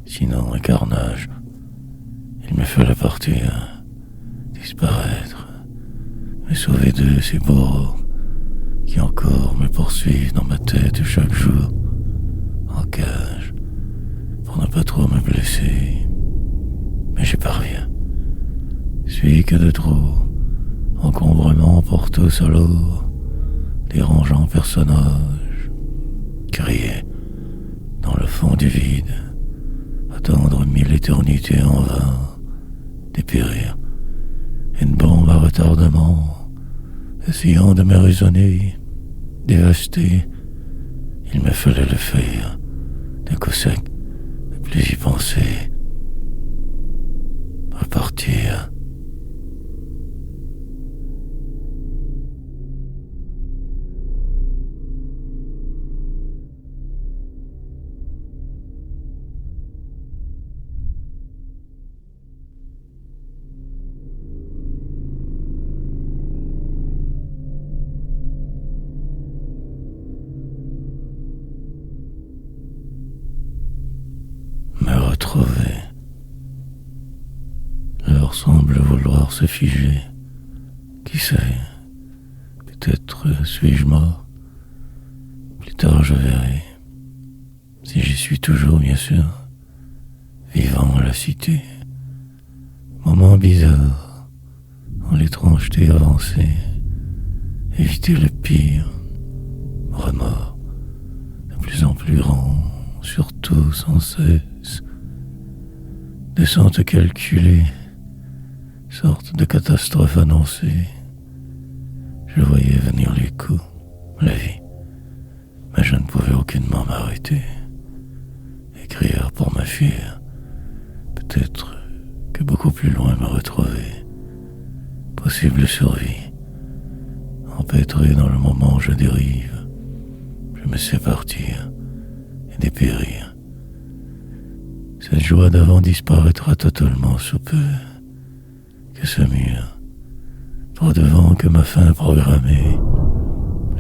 Sinon un carnage. Il me fallait partir. Disparaître. Me sauver de ces bourreaux qui encore me poursuivent dans ma tête chaque jour. En cage. Pour ne pas trop me blesser. Mais j'y parviens. Suis que de trop. Encombrement pour tous alors. Dérangeant personnage. Crier dans le fond du vide. Attendre 1000 éternités en vain. Dépérir. Une bombe à retardement. Essayant de me raisonner. Dévasté. Il me fallait le faire. D'un coup sec. Ne plus y penser. Repartir. Me retrouver. L'heure semble vouloir se figer. Qui sait? Peut-être suis-je mort. Plus tard je verrai. Si j'y suis toujours, bien sûr. Vivant à la cité. Moment bizarre, en l'étrangeté avancée, éviter le pire, remords, de plus en plus grand, surtout sans cesse, descente calculée, sorte de catastrophe annoncée. Je voyais venir les coups, la vie, mais je ne pouvais aucunement m'arrêter. Écrire pour m'enfuir, peut-être que beaucoup plus loin me retrouver. Possible survie, empêtré dans le moment où je dérive, je me sais partir et dépérir. Cette joie d'avant disparaîtra totalement sous peu. Que ce mur, trop devant que ma fin programmée,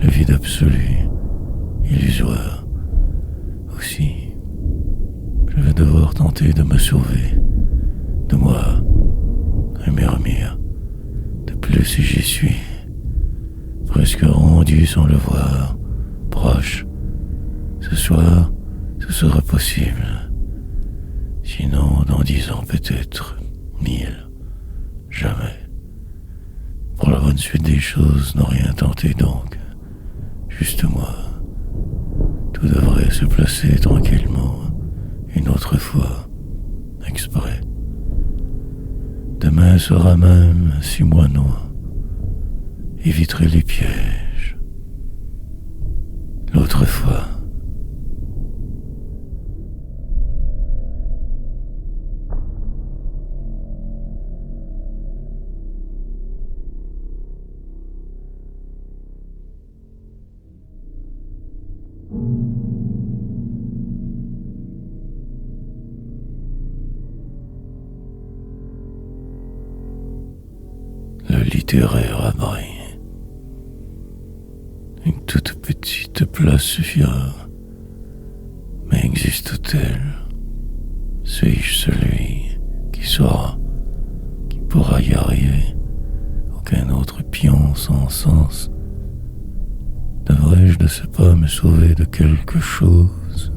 le vide absolu, illusoire, aussi. Je vais devoir tenter de me sauver, de moi, et murmure, de plus si j'y suis, presque rendu sans le voir, proche. Ce soir, ce sera possible. Sinon, dans 10 ans peut-être, 1000, jamais. Pour la bonne suite des choses, n'en rien tenter donc. Juste moi. Tout devrait se placer tranquillement, une autre fois, exprès. Demain sera même 6 mois non. Éviterai les pièges. L'autre fois. Le littéraire abri. Une toute petite place suffira. Mais existe-t-elle? Suis-je celui qui saura, qui pourra y arriver? Aucun autre pion sans sens. Devrais-je de ce pas me sauver de quelque chose,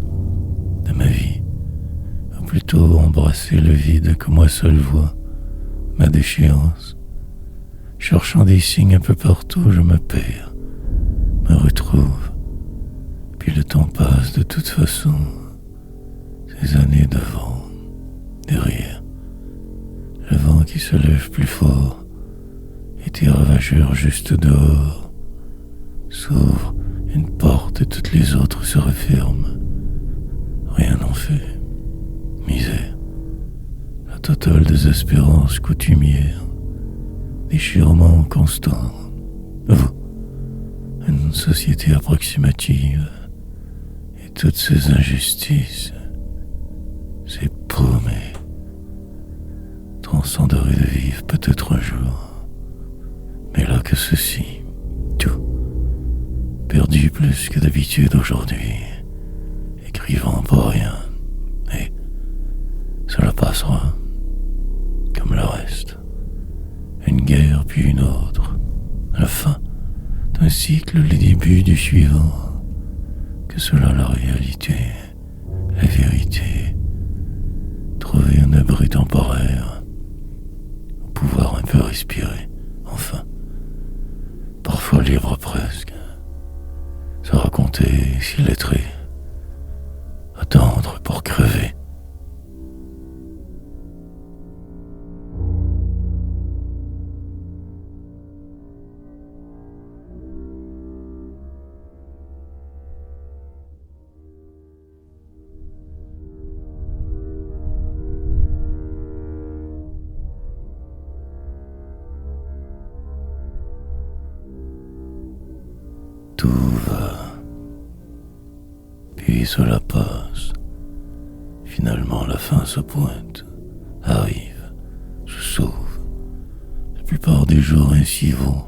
de ma vie, ou plutôt embrasser le vide que moi seul vois, ma déchéance? Cherchant des signes un peu partout, je me perds, me retrouve, puis le temps passe de toute façon. Ces années devant, derrière, le vent qui se lève plus fort, et tes ravageurs juste dehors, s'ouvre une porte et toutes les autres se referment. Rien n'en fait. Misère. La totale désespérance coutumière. Déchirement constant. Vous. Une société approximative. Et toutes ces injustices. Ces paumés. Transcenderai de vivre peut-être un jour. Mais là que ceci. Tout. Perdu plus que d'habitude aujourd'hui, écrivant pour rien, et cela passera, comme le reste, une guerre puis une autre, la fin d'un cycle, le début du suivant, que cela la réalité, la vérité, trouver un abri temporaire, pouvoir un peu respirer, enfin, parfois libre presque. Se raconter, s'illetrer, attendre pour crever. Tout va. Puis cela passe. Finalement, la fin se pointe, arrive, se sauve. La plupart des jours ainsi vont,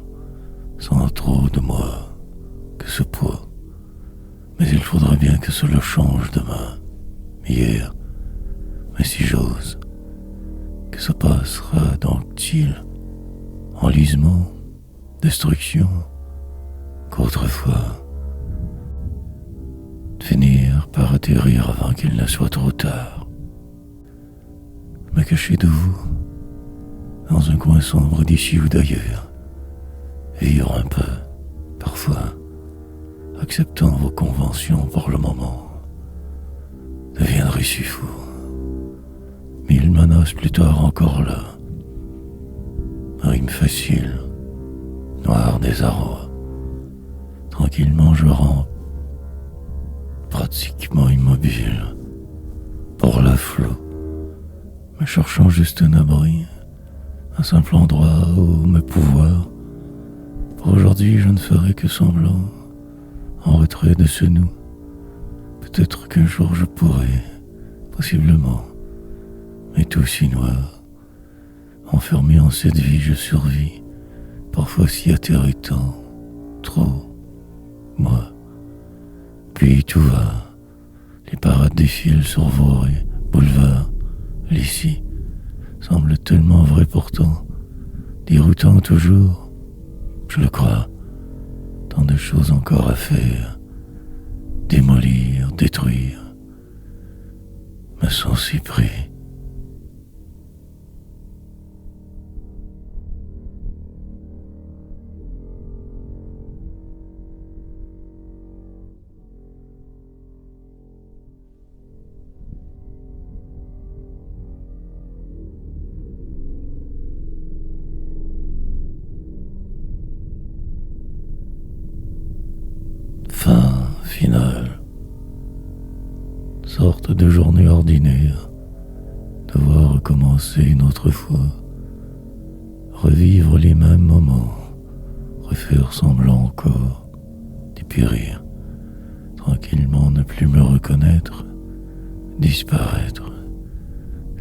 sans trop de moi que ce poids. Mais il faudrait bien que cela change demain, hier, mais si j'ose, que ça passera dans il enlisement, destruction, qu'autrefois, finir par atterrir avant qu'il ne soit trop tard, me cacher de vous, dans un coin sombre d'ici ou d'ailleurs. Vivre un peu, parfois, acceptant vos conventions pour le moment, deviendrait si fou. Mille menaces plus tard encore là. Rime facile, noir des arrois. Tranquillement je rampe, pratiquement immobile, pour la flot, me cherchant juste un abri, un simple endroit où me pouvoir. Pour aujourd'hui je ne ferai que semblant, en retrait de ce nous. Peut-être qu'un jour je pourrai, possiblement, mais tout si noir. Enfermé en cette vie je survis, parfois si atterritant, trop, moi. Puis tout va, les parades défilent sur vos rues, boulevards, l'ici, semble tellement vrai pourtant, déroutant toujours, je le crois, tant de choses encore à faire, démolir, détruire, me sens si pris. Fin finale. Sorte de journée ordinaire, devoir recommencer une autre fois, revivre les mêmes moments, refaire semblant encore, dépérir, tranquillement ne plus me reconnaître, disparaître,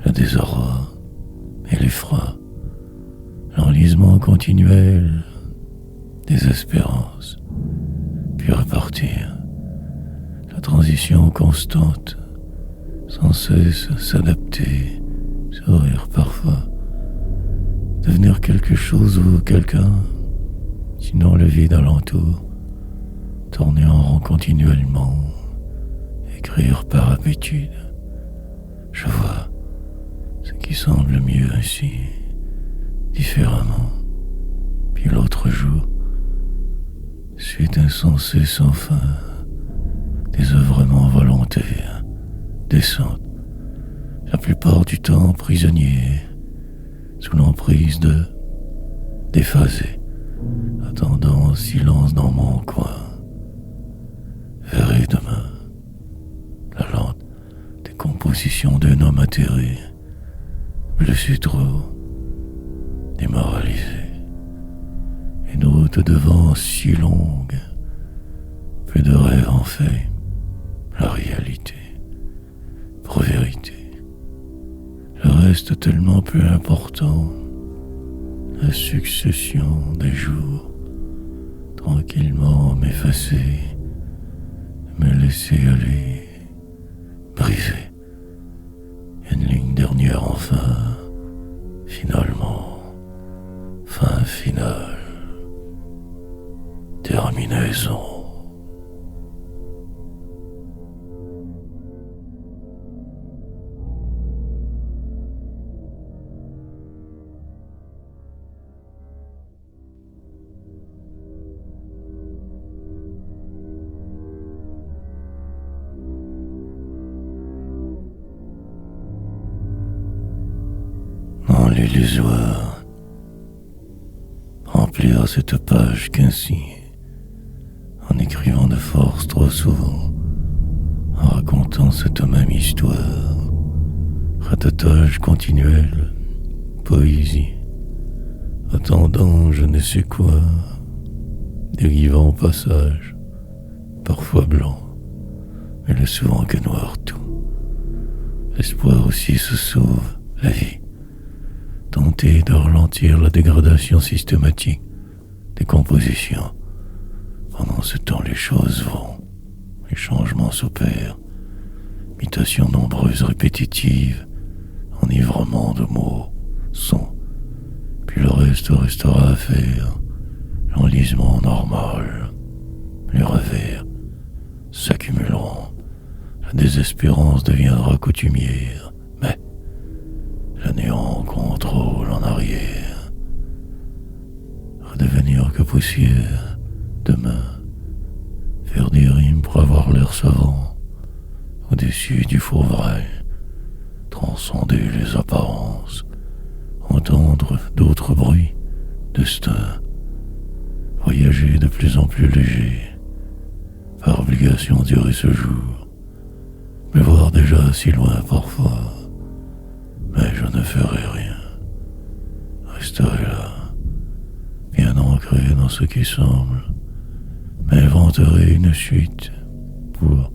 le désarroi et l'effroi, l'enlisement continuel, désespérance, puis repartir, la transition constante, sans cesse s'adapter, sourire parfois, devenir quelque chose ou quelqu'un, sinon le vide alentour, tourner en rond continuellement, écrire par habitude. Je vois ce qui semble mieux ainsi, différemment, puis l'autre jour, suite insensée sans fin, désœuvrement volontaire, descente, la plupart du temps prisonnier, sous l'emprise de déphasé, attendant en silence dans mon coin. Verrai demain la lente décomposition d'un homme atterré, blessé trop, démoralisé. Une route devant si longue, peu de rêves en fait, la réalité, pour vérité. Le reste tellement peu important, la succession des jours, tranquillement m'effacer, me laisser aller, briser. Une ligne dernière enfin, finalement, fin finale, terminaison. Dans l'illusoire, remplir cette page qu'ainsi, en écrivant de force trop souvent, en racontant cette même histoire, ratatage continuel, poésie, attendant je ne sais quoi, dérivant au passage, parfois blanc, mais le souvent que noir tout. L'espoir aussi se sauve, la vie, tenter de ralentir la dégradation systématique des compositions. Pendant ce temps, les choses vont, les changements s'opèrent, mutations nombreuses répétitives, enivrement de mots, sons, puis le reste restera à faire, l'enlisement normal, les revers s'accumuleront, la désespérance deviendra coutumière, mais le néant contrôle en arrière. poussière, demain, faire des rimes pour avoir l'air savant, au-dessus du faux vrai, transcender les apparences, entendre d'autres bruits, destin, voyager de plus en plus léger, par obligation durer ce jour, me voir déjà si loin parfois, mais je ne ferai rien, resterai là, bien ancré dans ce qui semble, m'inventerai une suite pour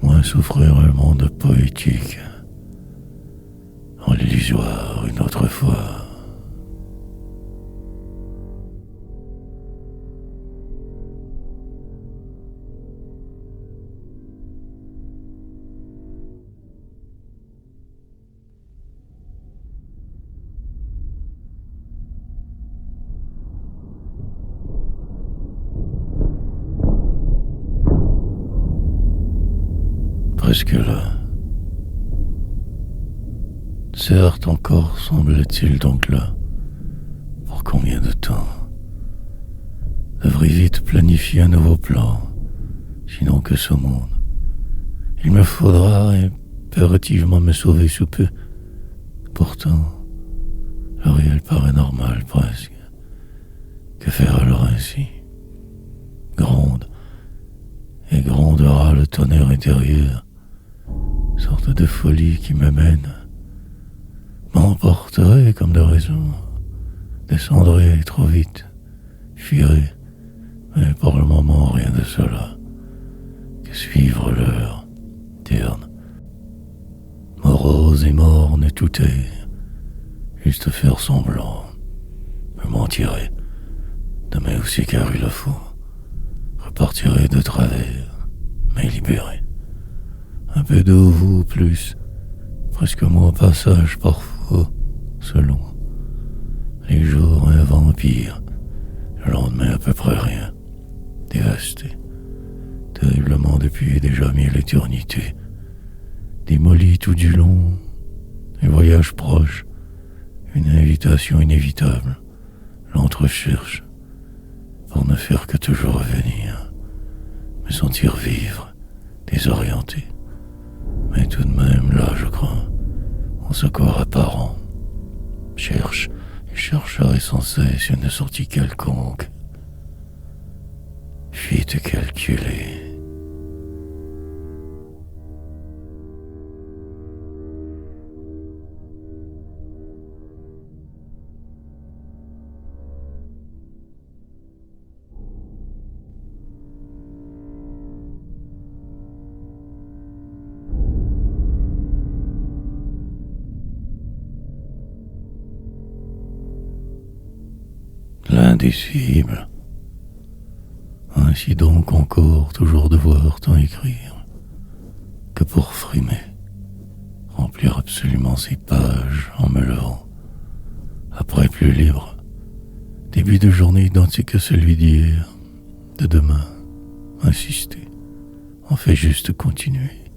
moins souffrir un monde poétique, en l'illusoire une autre fois. Presque là. Certes, encore semble-t-il donc là. Pour combien de temps? Devrais vite planifier un nouveau plan, sinon que ce monde. Il me faudra impérativement me sauver sous peu. Pourtant, le réel paraît normal presque. Que faire alors ainsi? Gronde, et grondera le tonnerre intérieur, sorte de folie qui me mène, m'emporterai comme de raison, descendrai trop vite, fuirai, mais pour le moment rien de cela, que suivre l'heure, terne, morose et morne tout est, juste faire semblant, me mentirai, demain aussi car il le faut, repartirai de travers, mais libéré. Un peu d'eau vous plus, presque mon passage parfois, selon. Les jours un vampire, le lendemain à peu près rien, dévasté, terriblement depuis déjà 1000 éternités, démoli tout du long, un voyage proche, une invitation inévitable, l'entrecherche, pour ne faire que toujours revenir, me sentir vivre, désorienté. Mais tout de même, là, je crois, mon secours apparent, cherche et chercherait sans cesse une sortie quelconque, fuite calculée. L'indicible. Ainsi donc encore toujours devoir tant écrire que pour frimer, remplir absolument ces pages en me levant, après plus libre, début de journée identique à celui d'hier, de demain, insister, en fait juste continuer,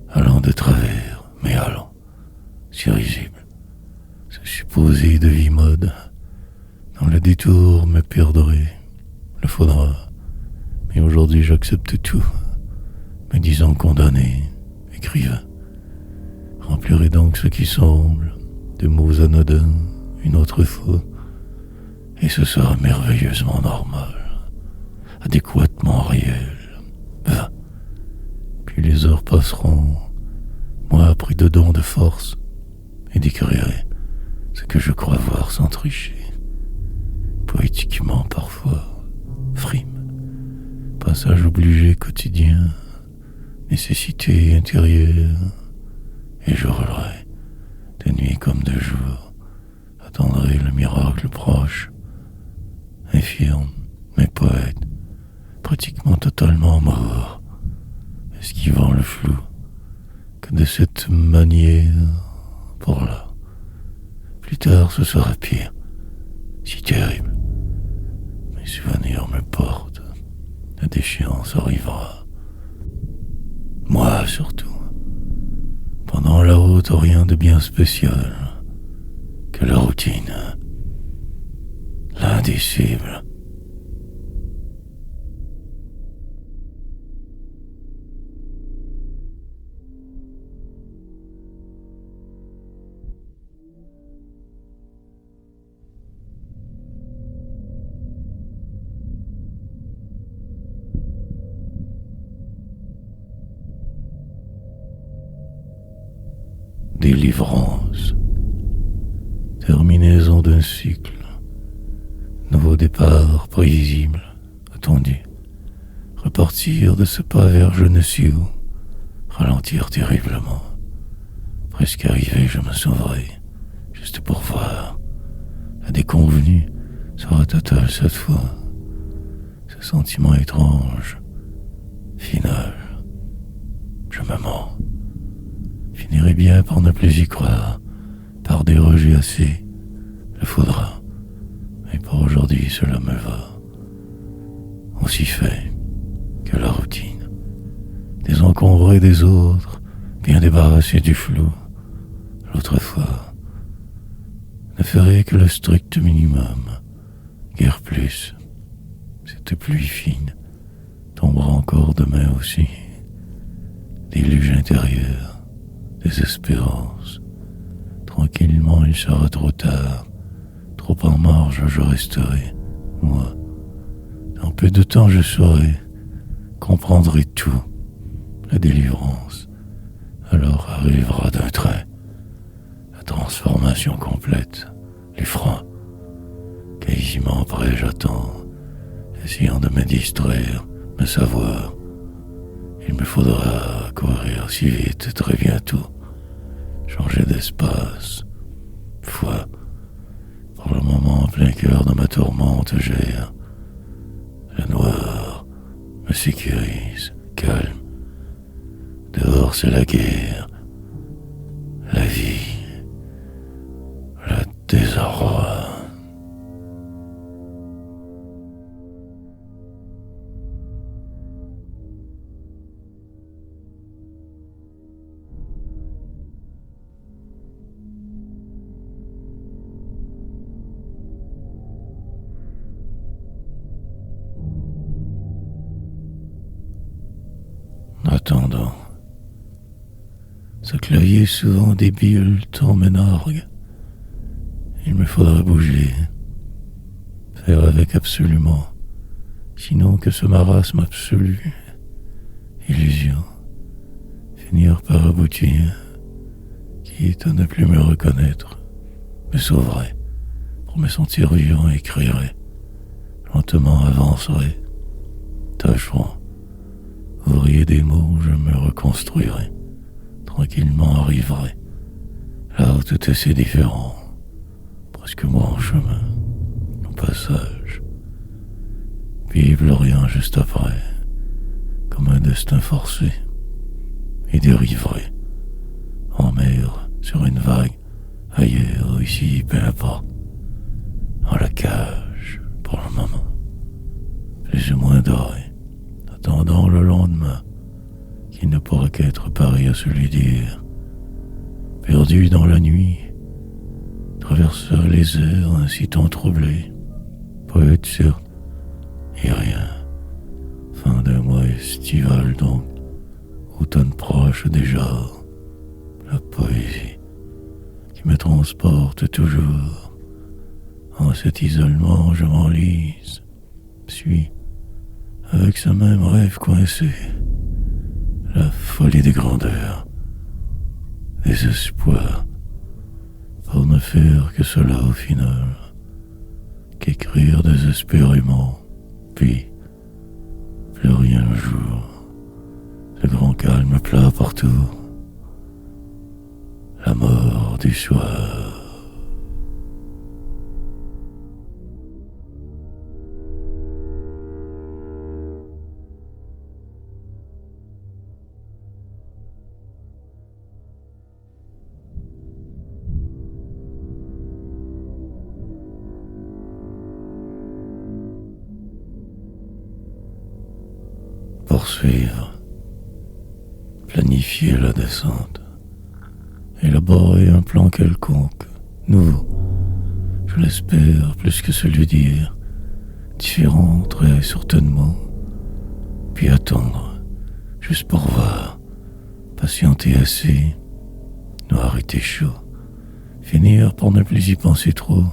allant de travers, mais allant, si risible, se supposer de vie mode. Dans le détour me perdrai, le faudra, mais aujourd'hui j'accepte tout, me disant condamné, écrivain. Remplirai donc ce qui semble, de mots anodins, une autre fois, et ce sera merveilleusement normal, adéquatement réel. Va, puis les heures passeront, moi pris de dons de force, et décrirai ce que je crois voir sans tricher. Poétiquement parfois, frime, passage obligé quotidien, nécessité intérieure, et je rôlerai, de nuit comme de jour, attendrai le miracle proche, infirme, mais poète, pratiquement totalement mort, esquivant le flou, que de cette manière, pour là, plus tard ce sera pire, si terrible. Mes souvenirs me portent, la déchéance arrivera. Moi surtout, pendant la route rien de bien spécial que la routine, l'indicible. Délivrance, terminaison d'un cycle, nouveau départ prévisible, attendu, repartir de ce pas vers je ne sais où, ralentir terriblement, presque arrivé je me sauverai, juste pour voir, la déconvenue sera totale cette fois, ce sentiment étrange, final, je me mens. Finirai bien par ne plus y croire, par déroger assez, le faudra, mais pour aujourd'hui cela me va. Aussi fait que la routine, désencombrée des autres, bien débarrassée du flou, l'autre fois, ne ferait que le strict minimum, guère plus. Cette pluie fine tombera encore demain aussi, déluge intérieur, désespérance. Tranquillement, il sera trop tard. Trop en marge, je resterai. Moi, dans peu de temps, je saurai, comprendrai tout. La délivrance. Alors arrivera d'un trait. La transformation complète. L'effroi. Quasiment prêt, j'attends. Essayant de me distraire, me savoir. Il me faudra courir si vite très bientôt, changer d'espace. Foi, pour le moment en plein cœur de ma tourmente, j'erre. Le noir me sécurise, calme. Dehors c'est la guerre, la vie, le désarroi. Attendant, ce clavier souvent débile tant m'énargue. Il me faudrait bouger, faire avec absolument, sinon que ce marasme absolu, illusion, finir par aboutir, quitte à ne plus me reconnaître, me sauverait, pour me sentir vivant écrirai, lentement avancerai, tâcheront. Ouvrier des mots, je me reconstruirai, tranquillement arriverai, là où tout est si différent, presque moi en chemin, au passage, puis plus rien juste après, comme un destin forcé, et dériverai, en mer, sur une vague, ailleurs, ici, peu importe, en la cage, pour le moment, plus ou moins doré, attendant le lendemain, qui ne pourra qu'être pareil à celui d'hier. Perdu dans la nuit, traverseur les heures ainsi tant troublées, poète certes, et rien. Fin d'un mois estival donc, automne proche déjà, la poésie qui me transporte toujours. En cet isolement je m'enlise, suis avec ce même rêve coincé, la folie des grandeurs, des espoirs, pour ne faire que cela au final, qu'écrire désespérément, puis plus rien le jour, le grand calme plat partout, la mort du soir. Poursuivre, planifier la descente, élaborer un plan quelconque, nouveau, Je l'espère plus que se lui dire. Différent très certainement. Puis attendre, juste pour voir. Patienter assez. Noir était chaud. Finir par ne plus y penser trop.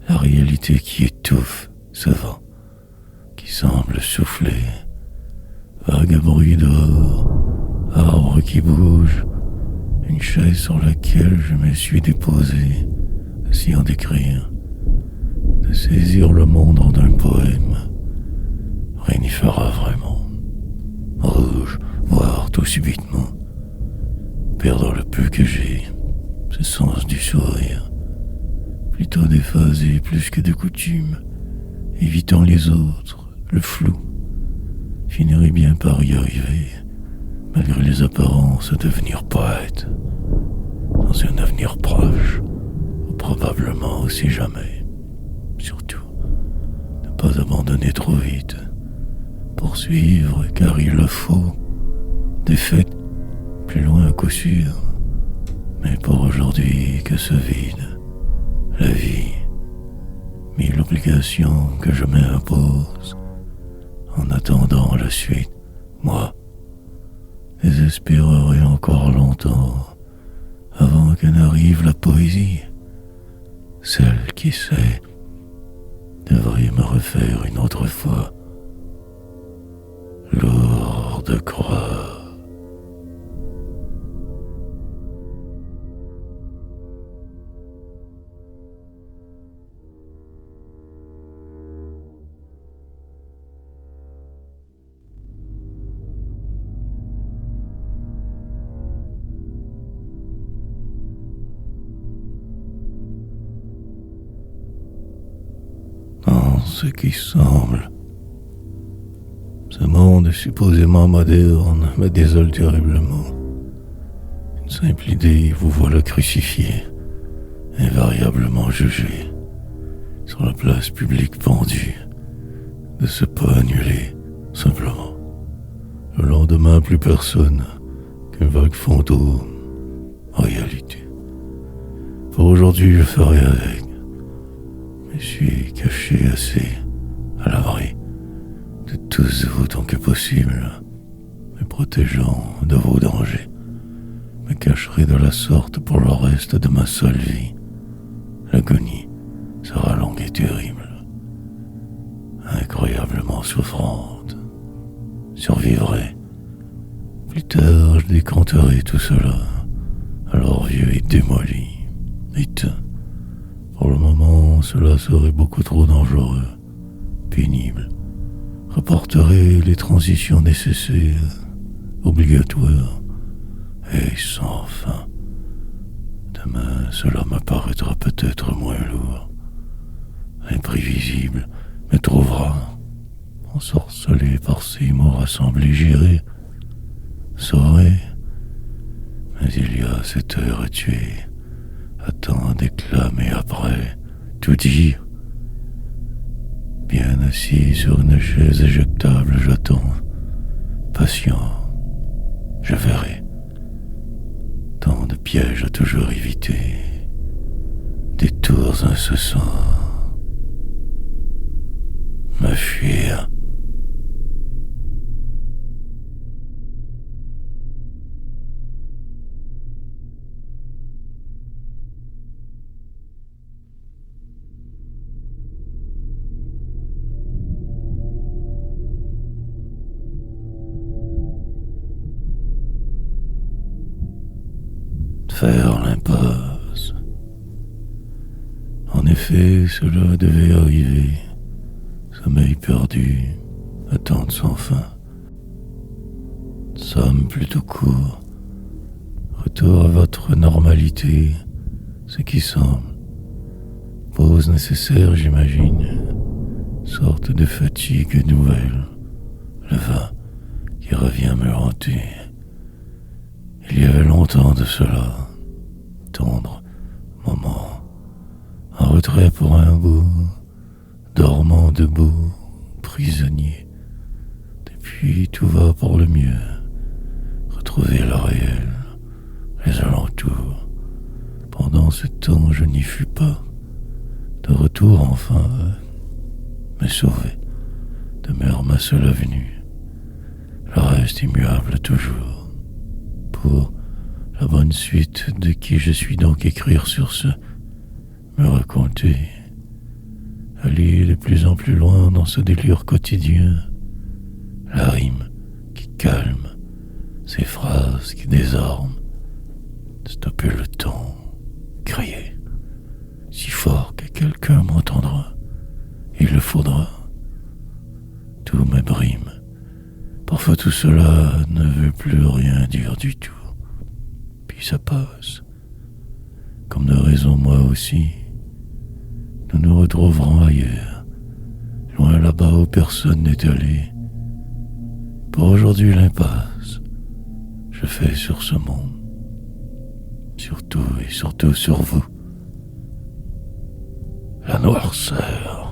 La réalité qui étouffe ce vent, qui semble souffler. Vague bruit dehors, arbres qui bougent, une chaise sur laquelle je me suis déposé, essayant d'écrire, de saisir le monde en un poème. Rien n'y fera vraiment. Rouge, voir tout subitement, perdre le peu que j'ai, ce sens du sourire, plutôt déphasé plus que de coutume, évitant les autres, le flou, finirait bien par y arriver, malgré les apparences, à devenir poète, dans un avenir proche, ou probablement aussi jamais. Surtout, ne pas abandonner trop vite, poursuivre car il le faut, des faits plus loin à coup sûr, mais pour aujourd'hui que ce vide, la vie, mille obligations que je m'impose, en attendant la suite, moi, désespérerai encore longtemps avant que n'arrive la poésie. Celle qui sait devrait me refaire une autre fois. Lourde croix. Ce qui semble. Ce monde supposément moderne me désole terriblement. Une simple idée vous voilà crucifié, invariablement jugé, sur la place publique pendue, de ce pas annulé, simplement. Le lendemain, plus personne qu'un vague fantôme, en réalité. Pour aujourd'hui, je ferai avec. Je suis caché assez à l'abri de tous vous tant que possible, me protégeant de vos dangers, me cacherai de la sorte pour le reste de ma seule vie. L'agonie sera longue et terrible, incroyablement souffrante. Survivrai. Plus tard, je décanterai tout cela, alors vieux et démoli, éteint. Pour le moment, cela serait beaucoup trop dangereux, pénible. Reporterai les transitions nécessaires, obligatoires, et sans fin. Demain, cela m'apparaîtra peut-être moins lourd, imprévisible, me trouvera, ensorcelé par ces mots rassemblés, j'irai, saurai, mais il y a cette heure à tuer. Attends d'éclamer après, tout dire. Bien assis sur une chaise éjectable, j'attends, patient, je verrai. Tant de pièges à toujours éviter, détours incessants, me fuir. Faire l'impasse. En effet, cela devait arriver. Sommeil perdu, attente sans fin. Somme plutôt court. Retour à votre normalité, ce qui semble. Pause nécessaire, j'imagine. Sorte de fatigue nouvelle. Le vin qui revient me hanter. Il y avait longtemps de cela. Tendre moment, en retrait pour un bout, dormant debout, prisonnier. Depuis tout va pour le mieux, retrouver le réel, les alentours. Pendant ce temps je n'y fus pas, De retour enfin, mais sauvé, demeure ma seule avenue. Le reste immuable toujours. Pour la bonne suite de qui je suis donc écrire sur ce, me raconter, aller de plus en plus loin dans ce délire quotidien, la rime qui calme, ces phrases qui désarment, stopper le temps, crier, si fort que quelqu'un m'entendra, il le faudra, tout me brime, parfois tout cela ne veut plus rien dire du tout, puis ça passe, comme de raison moi aussi, nous nous retrouverons ailleurs, loin là-bas où personne n'est allé. Pour aujourd'hui l'impasse, je fais sur ce monde, surtout et surtout sur vous, la noirceur.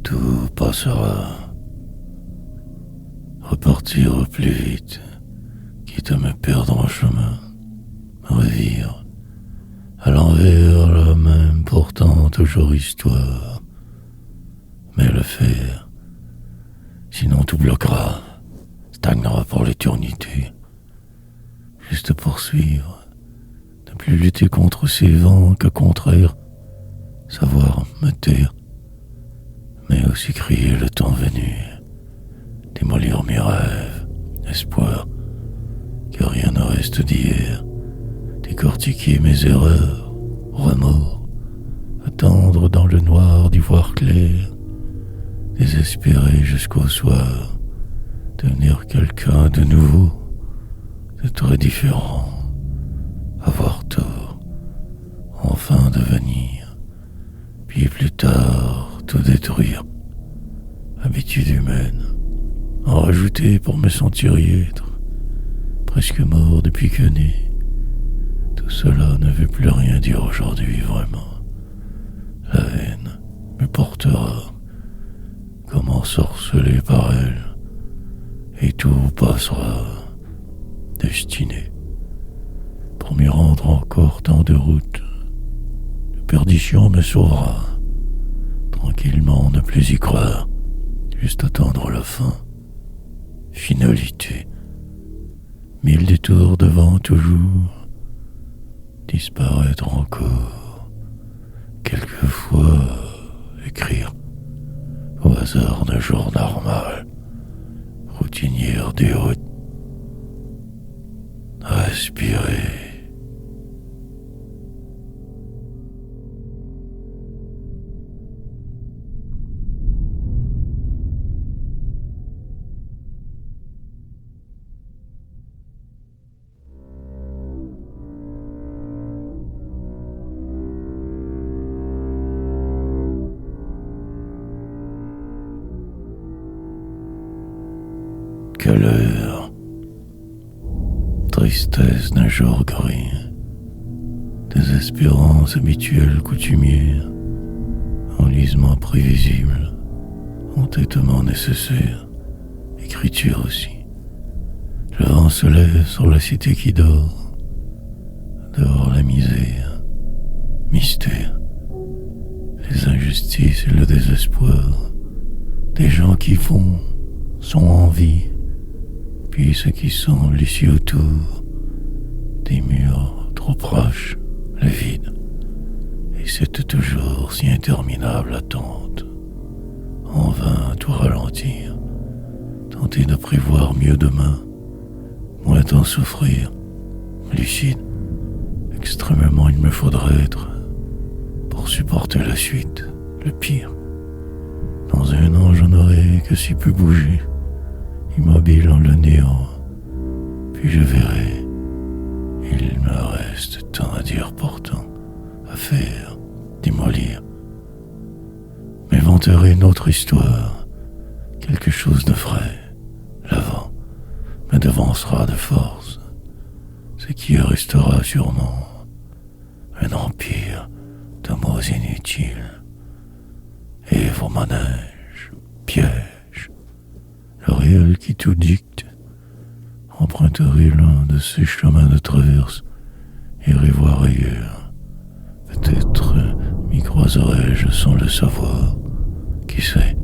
Tout passera. Repartir au plus vite, quitte à me perdre en chemin. Revivre à l'envers la même pourtant toujours histoire. Mais le faire, sinon tout bloquera, stagnera pour l'éternité. Juste poursuivre, ne plus lutter contre ces vents que contraire, savoir me taire, mais aussi crier le temps venu, démolir mes rêves, espoirs, que rien ne reste d'hier, décortiquer mes erreurs, remords, attendre dans le noir d'y voir clair, désespérer jusqu'au soir, devenir quelqu'un de nouveau, de très différent, avoir tort, enfin devenir, puis plus tard tout détruire, habitude humaine, en rajouter pour me sentir y être, presque mort depuis que né. Tout cela ne veut plus rien dire aujourd'hui vraiment. La haine me portera comme ensorcelé par elle, et tout passera, destiné, pour m'y rendre encore tant de routes. De perdition me sauvera, tranquillement ne plus y croire, juste attendre la fin. Finalité, 1000 détours devant toujours, disparaître encore, quelquefois écrire, au hasard d'un jour normal, routinière des routes, respirer. Quelle heure, tristesse d'un jour gris, désespérance habituelle coutumière, enlisement prévisible, entêtement nécessaire, écriture aussi. Le vent se lève sur la cité qui dort, dehors la misère, mystère, les injustices et le désespoir, des gens qui font, sont en vie, puis ce qui semble ici autour, des murs trop proches, le vide, et cette toujours si interminable attente. En vain tout ralentir, tenter de prévoir mieux demain, moins t'en souffrir, lucide, extrêmement il me faudrait être, pour supporter la suite, le pire. Dans un an j'en aurai que si peu bougé, immobile en le néant, puis je verrai, il me reste tant à dire pourtant, à faire, démolir, m'inventerai une autre histoire, quelque chose de frais, l'avant, me devancera de force, ce qui restera sûrement un empire de mots inutiles, et vos manèges, pièges, le réel qui tout dicte. Emprunterai l'un de ces chemins de traverse, irai voir ailleurs. Peut-être m'y croiserai-je sans le savoir. Qui sait,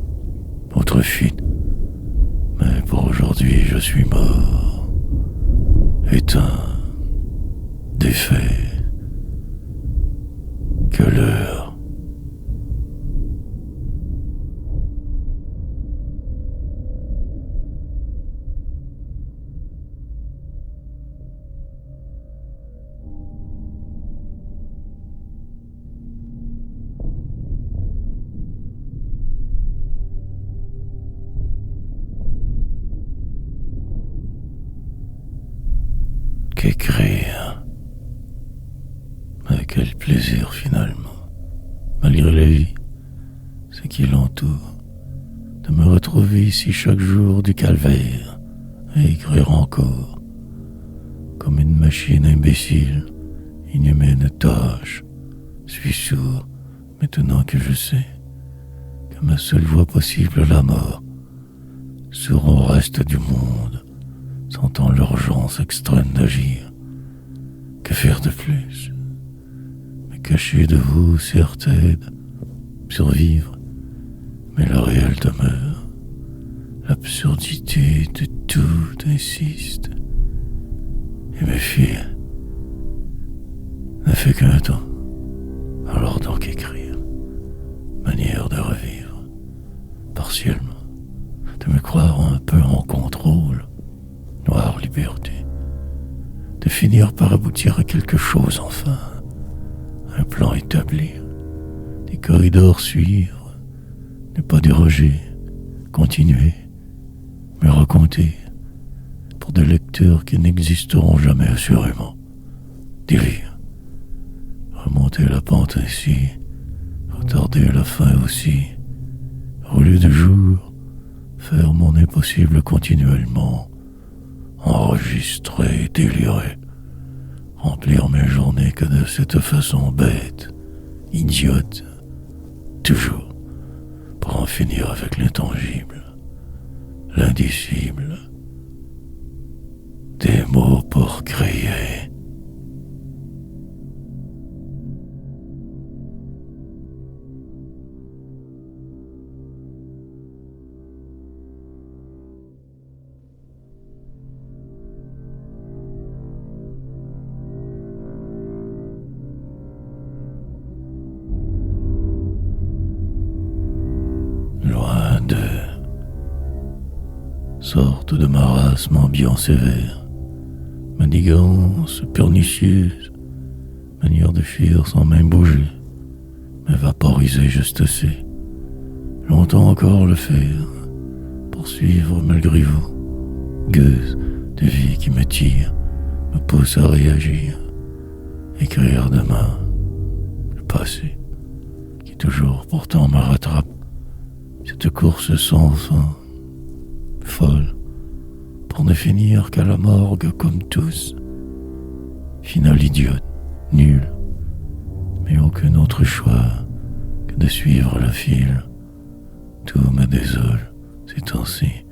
autre fuite. Mais pour aujourd'hui, je suis mort, éteint, défait. Que l'heure. Qu'écrire. Mais quel plaisir finalement, malgré la vie, ce qui l'entoure, de me retrouver ici chaque jour du calvaire, et écrire encore, comme une machine imbécile, inhumaine tâche. Suis sourd, maintenant que je sais que ma seule voie possible est la mort. Sourd au reste du monde, sentant l'urgence extrême d'agir. Que faire de plus? Me cacher de vous, certaines, survivre, mais le réel demeure. L'absurdité de tout insiste, et mes filles ne fait qu'un temps. Alors donc écrire, manière de revivre, partiellement, de me croire un peu en contrôle, noire liberté, de finir par aboutir à quelque chose enfin, un plan établir, des corridors suivre, ne pas déroger, continuer, me raconter, pour des lecteurs qui n'existeront jamais assurément, délire, remonter la pente ainsi, retarder la fin aussi, rouler de jour, faire mon impossible continuellement, enregistrer, délirer, remplir mes journées que de cette façon bête, idiote, toujours, pour en finir avec l'intangible, l'indicible, des mots pour créer. Loin de sorte de marasme ambiant sévère, manigance pernicieuse, manière de fuir sans même bouger, me vaporiser juste assez, longtemps encore le faire, poursuivre malgré vous, gueuse de vie qui me tire, me pousse à réagir, écrire demain, le passé, qui toujours pourtant me rattrape, cette course sans fin, folle, pour ne finir qu'à la morgue comme tous. Finale idiote, nulle, mais aucun autre choix que de suivre le fil. Tout me désole ces temps-ci,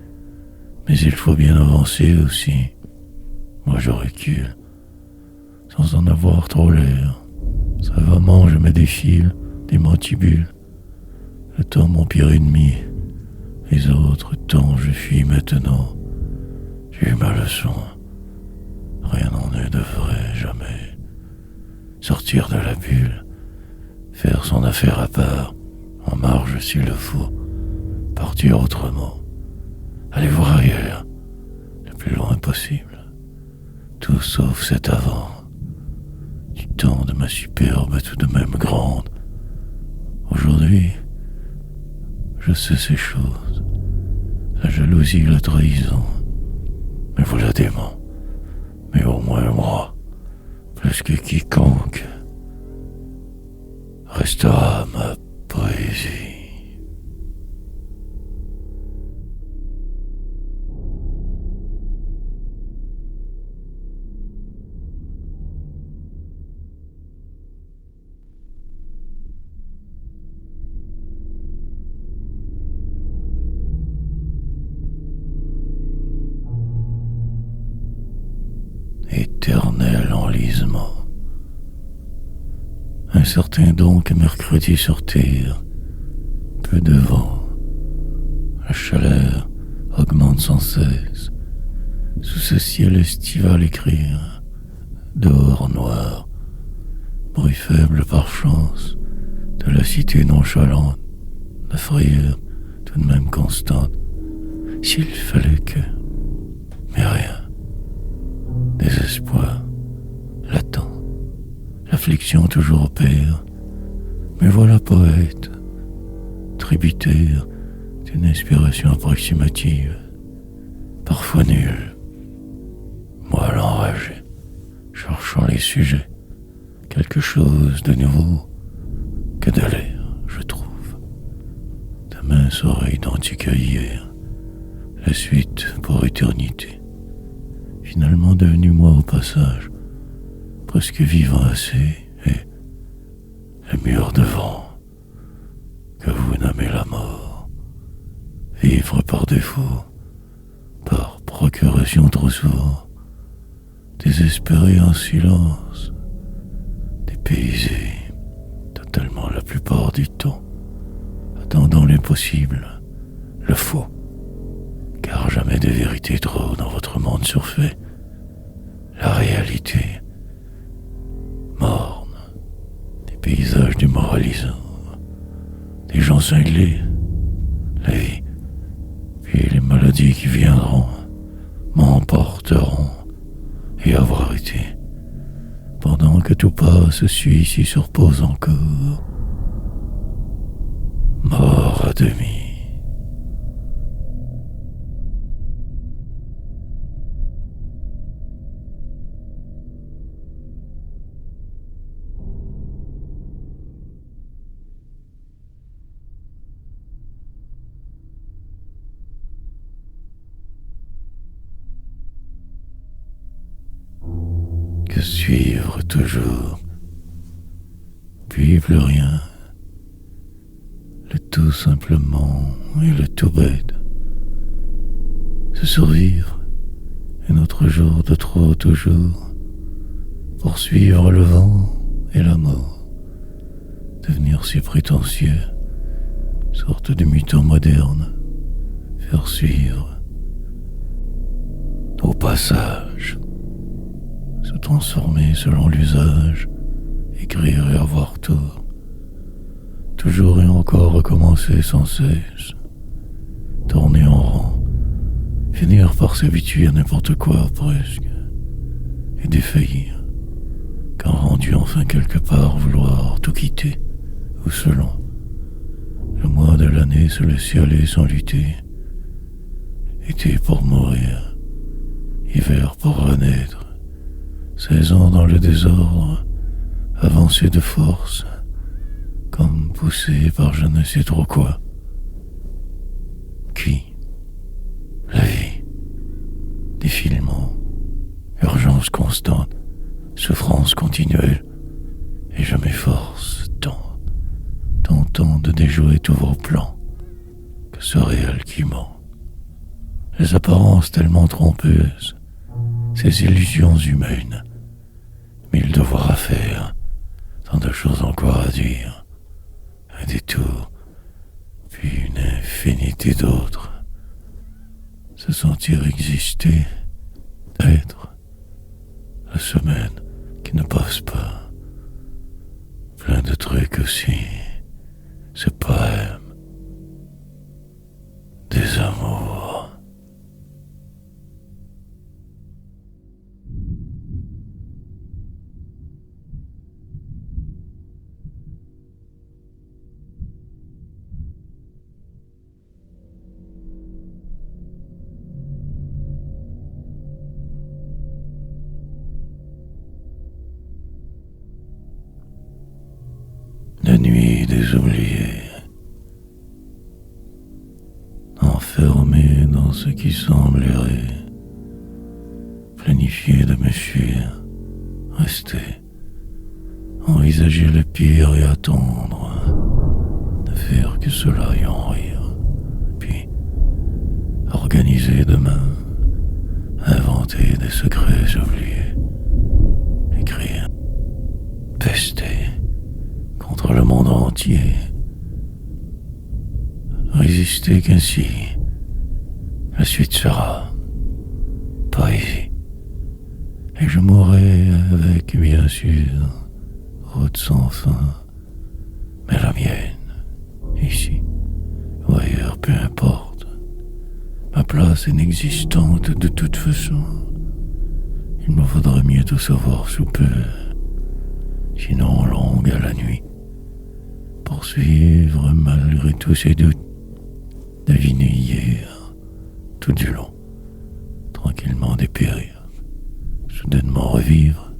mais il faut bien avancer aussi. Moi je recule, sans en avoir trop l'air. Savamment je me défile des mandibules. Le temps mon pire ennemi, les autres temps je fuis maintenant. J'ai eu ma leçon, rien n'en est de vrai jamais. Sortir de la bulle, faire son affaire à part, en marge s'il le faut, partir autrement, aller voir ailleurs, le plus loin possible, tout sauf cet avant, du temps de ma superbe tout de même grande. Aujourd'hui, je sais ces choses, la jalousie, la trahison, mais vous la dément, mais au moins moi, plus que quiconque, restera ma poésie. certain donc mercredi sur terre, peu de vent, la chaleur augmente sans cesse, sous ce ciel estival écrire, dehors noir, bruit faible par chance, de la cité nonchalante, la frayeur tout de même constante, s'il fallait que, mais rien, désespoir, latent, l'affliction toujours opère, mais voilà poète, tributaire d'une inspiration approximative, parfois nulle, moi l'enragé, cherchant les sujets, quelque chose de nouveau que de l'air, je trouve. Ta mince oreille identique à hier, la suite pour éternité, finalement devenu moi au passage, presque vivant assez, et le mur devant, que vous nommez la mort, vivre par défaut, par procuration trop souvent, désespéré en silence, dépaysé, totalement la plupart du temps, attendant l'impossible, le faux, car jamais de vérité trop dans votre monde surfait, la réalité, morne, des paysages démoralisants, des gens cinglés, la vie, puis les maladies qui viendront, m'emporteront, et avoir été, pendant que tout passe, suis ici sur pause encore, mort à demi. Que suivre toujours, puis plus rien, le tout simplement et le tout bête, se survivre, un autre jour de trop toujours, poursuivre le vent et la mort, devenir si prétentieux, sorte de mutant moderne, faire suivre, au passage, se transformer selon l'usage, écrire et avoir tort, toujours et encore recommencer sans cesse, tourner en rond, finir par s'habituer à n'importe quoi presque, et défaillir, quand rendu enfin quelque part vouloir tout quitter, ou selon le mois de l'année se laisser aller sans lutter, été pour mourir, hiver pour renaître, 16 ans dans le désordre, avancé de force, comme poussé par je ne sais trop quoi. Qui? La vie. Défilement, urgence constante, souffrance continuelle, et je m'efforce tant de déjouer tous vos plans, que ce réel qui ment. Les apparences tellement trompeuses, ces illusions humaines, 1000 devoirs à faire, tant de choses encore à dire, un détour, puis une infinité d'autres. Se sentir exister, être, la semaine qui ne passe pas, plein de trucs aussi, ce poème, des amours. La nuit des oubliés, enfermé dans ce qui semble errer, planifié de me fuir, rester, envisager le pire et attendre, ne faire que cela et en rire, puis organiser demain, inventer des secrets oubliés, écrire, pester, contre le monde entier. Résister qu'ainsi, la suite sera poésie. Et je mourrai avec, bien sûr, route sans fin, mais la mienne, ici ou ailleurs, peu importe. Ma place est inexistante de toute façon. Il me faudrait mieux tout savoir sous peu, sinon longue à la nuit. Poursuivre malgré tous ces doutes, deviner hier, tout du long, tranquillement dépérir, soudainement revivre,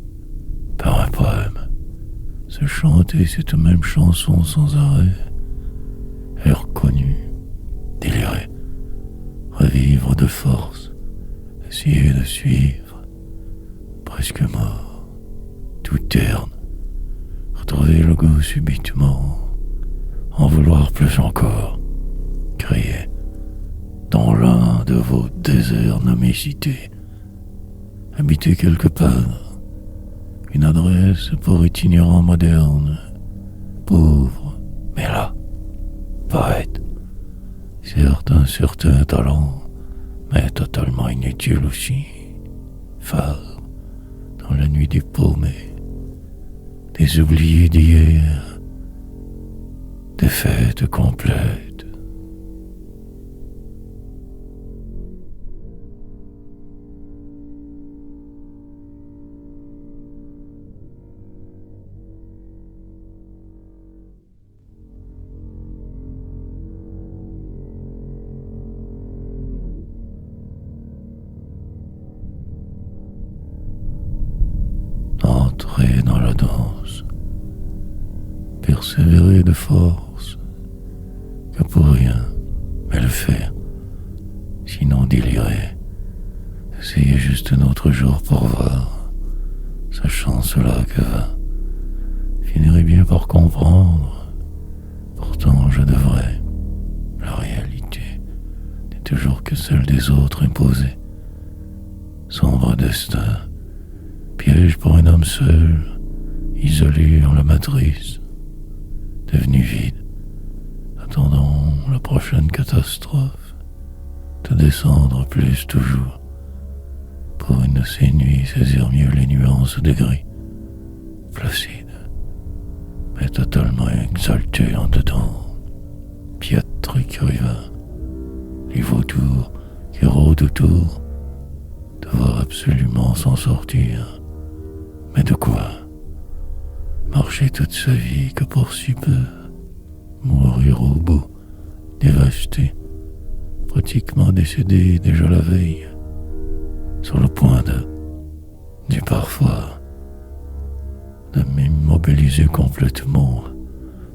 par un poème, se chanter cette même chanson sans arrêt, air connu, délirer, revivre de force, essayer de suivre, presque mort, tout terne, retrouver le goût subitement, en vouloir plus encore, crier dans l'un de vos déserts nommés cités, habiter quelque part, une adresse pour itinérants modernes, pauvre, mais là, poète, certes un certain talent, mais totalement inutile aussi, phare, dans la nuit des paumés, des oubliés d'hier, des fêtes complètes. Entrer dans la danse, persévérer de force, que pour rien, mais le faire, sinon délirer, essayer juste un autre jour pour voir, sachant cela que va, finirait bien par comprendre, pourtant je devrais, la réalité n'est toujours que celle des autres imposée, sombre destin, piège pour un homme seul, isolé en la matrice, devenu vide, attendant la prochaine catastrophe, de descendre plus toujours, pour une de ces nuits saisir mieux les nuances de gris, placide, mais totalement exalté en dedans, piètre écrivain, les vautours qui rôdent autour, devoir absolument s'en sortir. Mais de quoi marcher toute sa vie que pour si peu, mourir au bout, dévasté, pratiquement décédé déjà la veille, sur le point du parfois, de m'immobiliser complètement,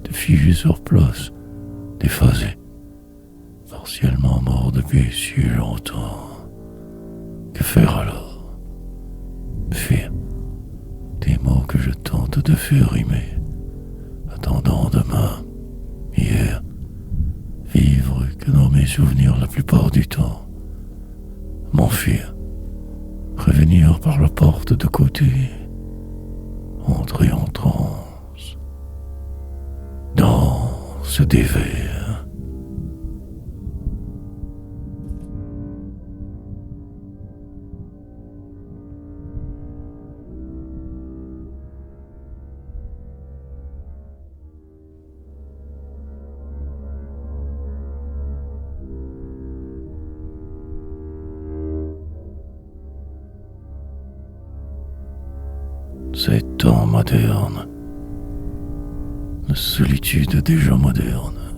de figer sur place, déphasé, partiellement mort depuis si longtemps. Que faire alors? Fuir. Des mots que je tente de faire rimer, attendant demain, hier, vivre que dans mes souvenirs la plupart du temps, m'enfuir, revenir par la porte de côté, entrer en transe, danse des vers. Ces temps modernes, la solitude des gens modernes,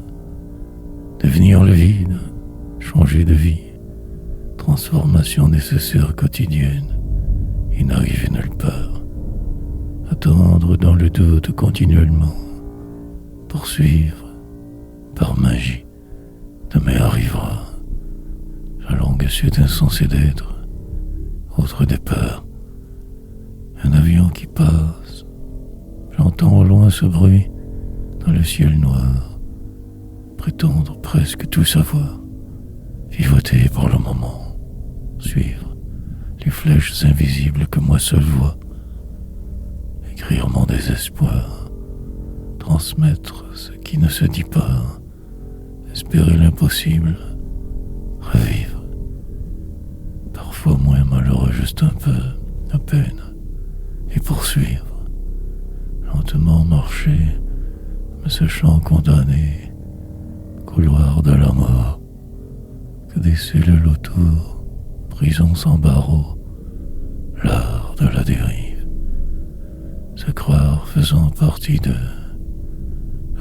devenir le vide, changer de vie, transformation nécessaire quotidienne, et n'arriver nulle part, attendre dans le doute continuellement, poursuivre, par magie, demain arrivera, la longue suite insensée d'être, autre départ, un avion qui passe, j'entends au loin ce bruit dans le ciel noir, prétendre presque tout savoir, vivoter pour le moment, suivre les flèches invisibles que moi seul vois, écrire mon désespoir, transmettre ce qui ne se dit pas, espérer l'impossible, revivre. Parfois moins malheureux, juste un peu, à peine, et poursuivre. Lentement marcher, me séchant condamné, couloir de la mort, que des cellules autour, prison sans barreaux, l'art de la dérive, se croire faisant partie d'eux,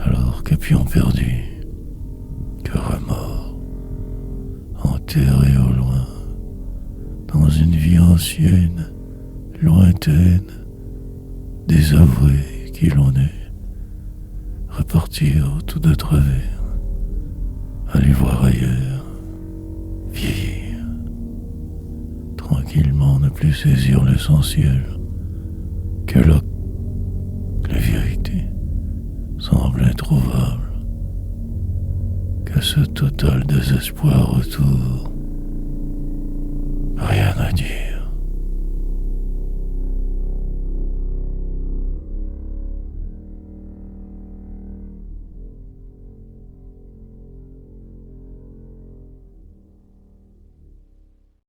alors que pion perdu, que remords, enterré au loin, dans une vie ancienne, lointaine, désavouée qui l'on est, repartir tout de travers, aller voir ailleurs, vieillir, tranquillement ne plus saisir l'essentiel, que là, la vérité semble introuvable, que ce total désespoir autour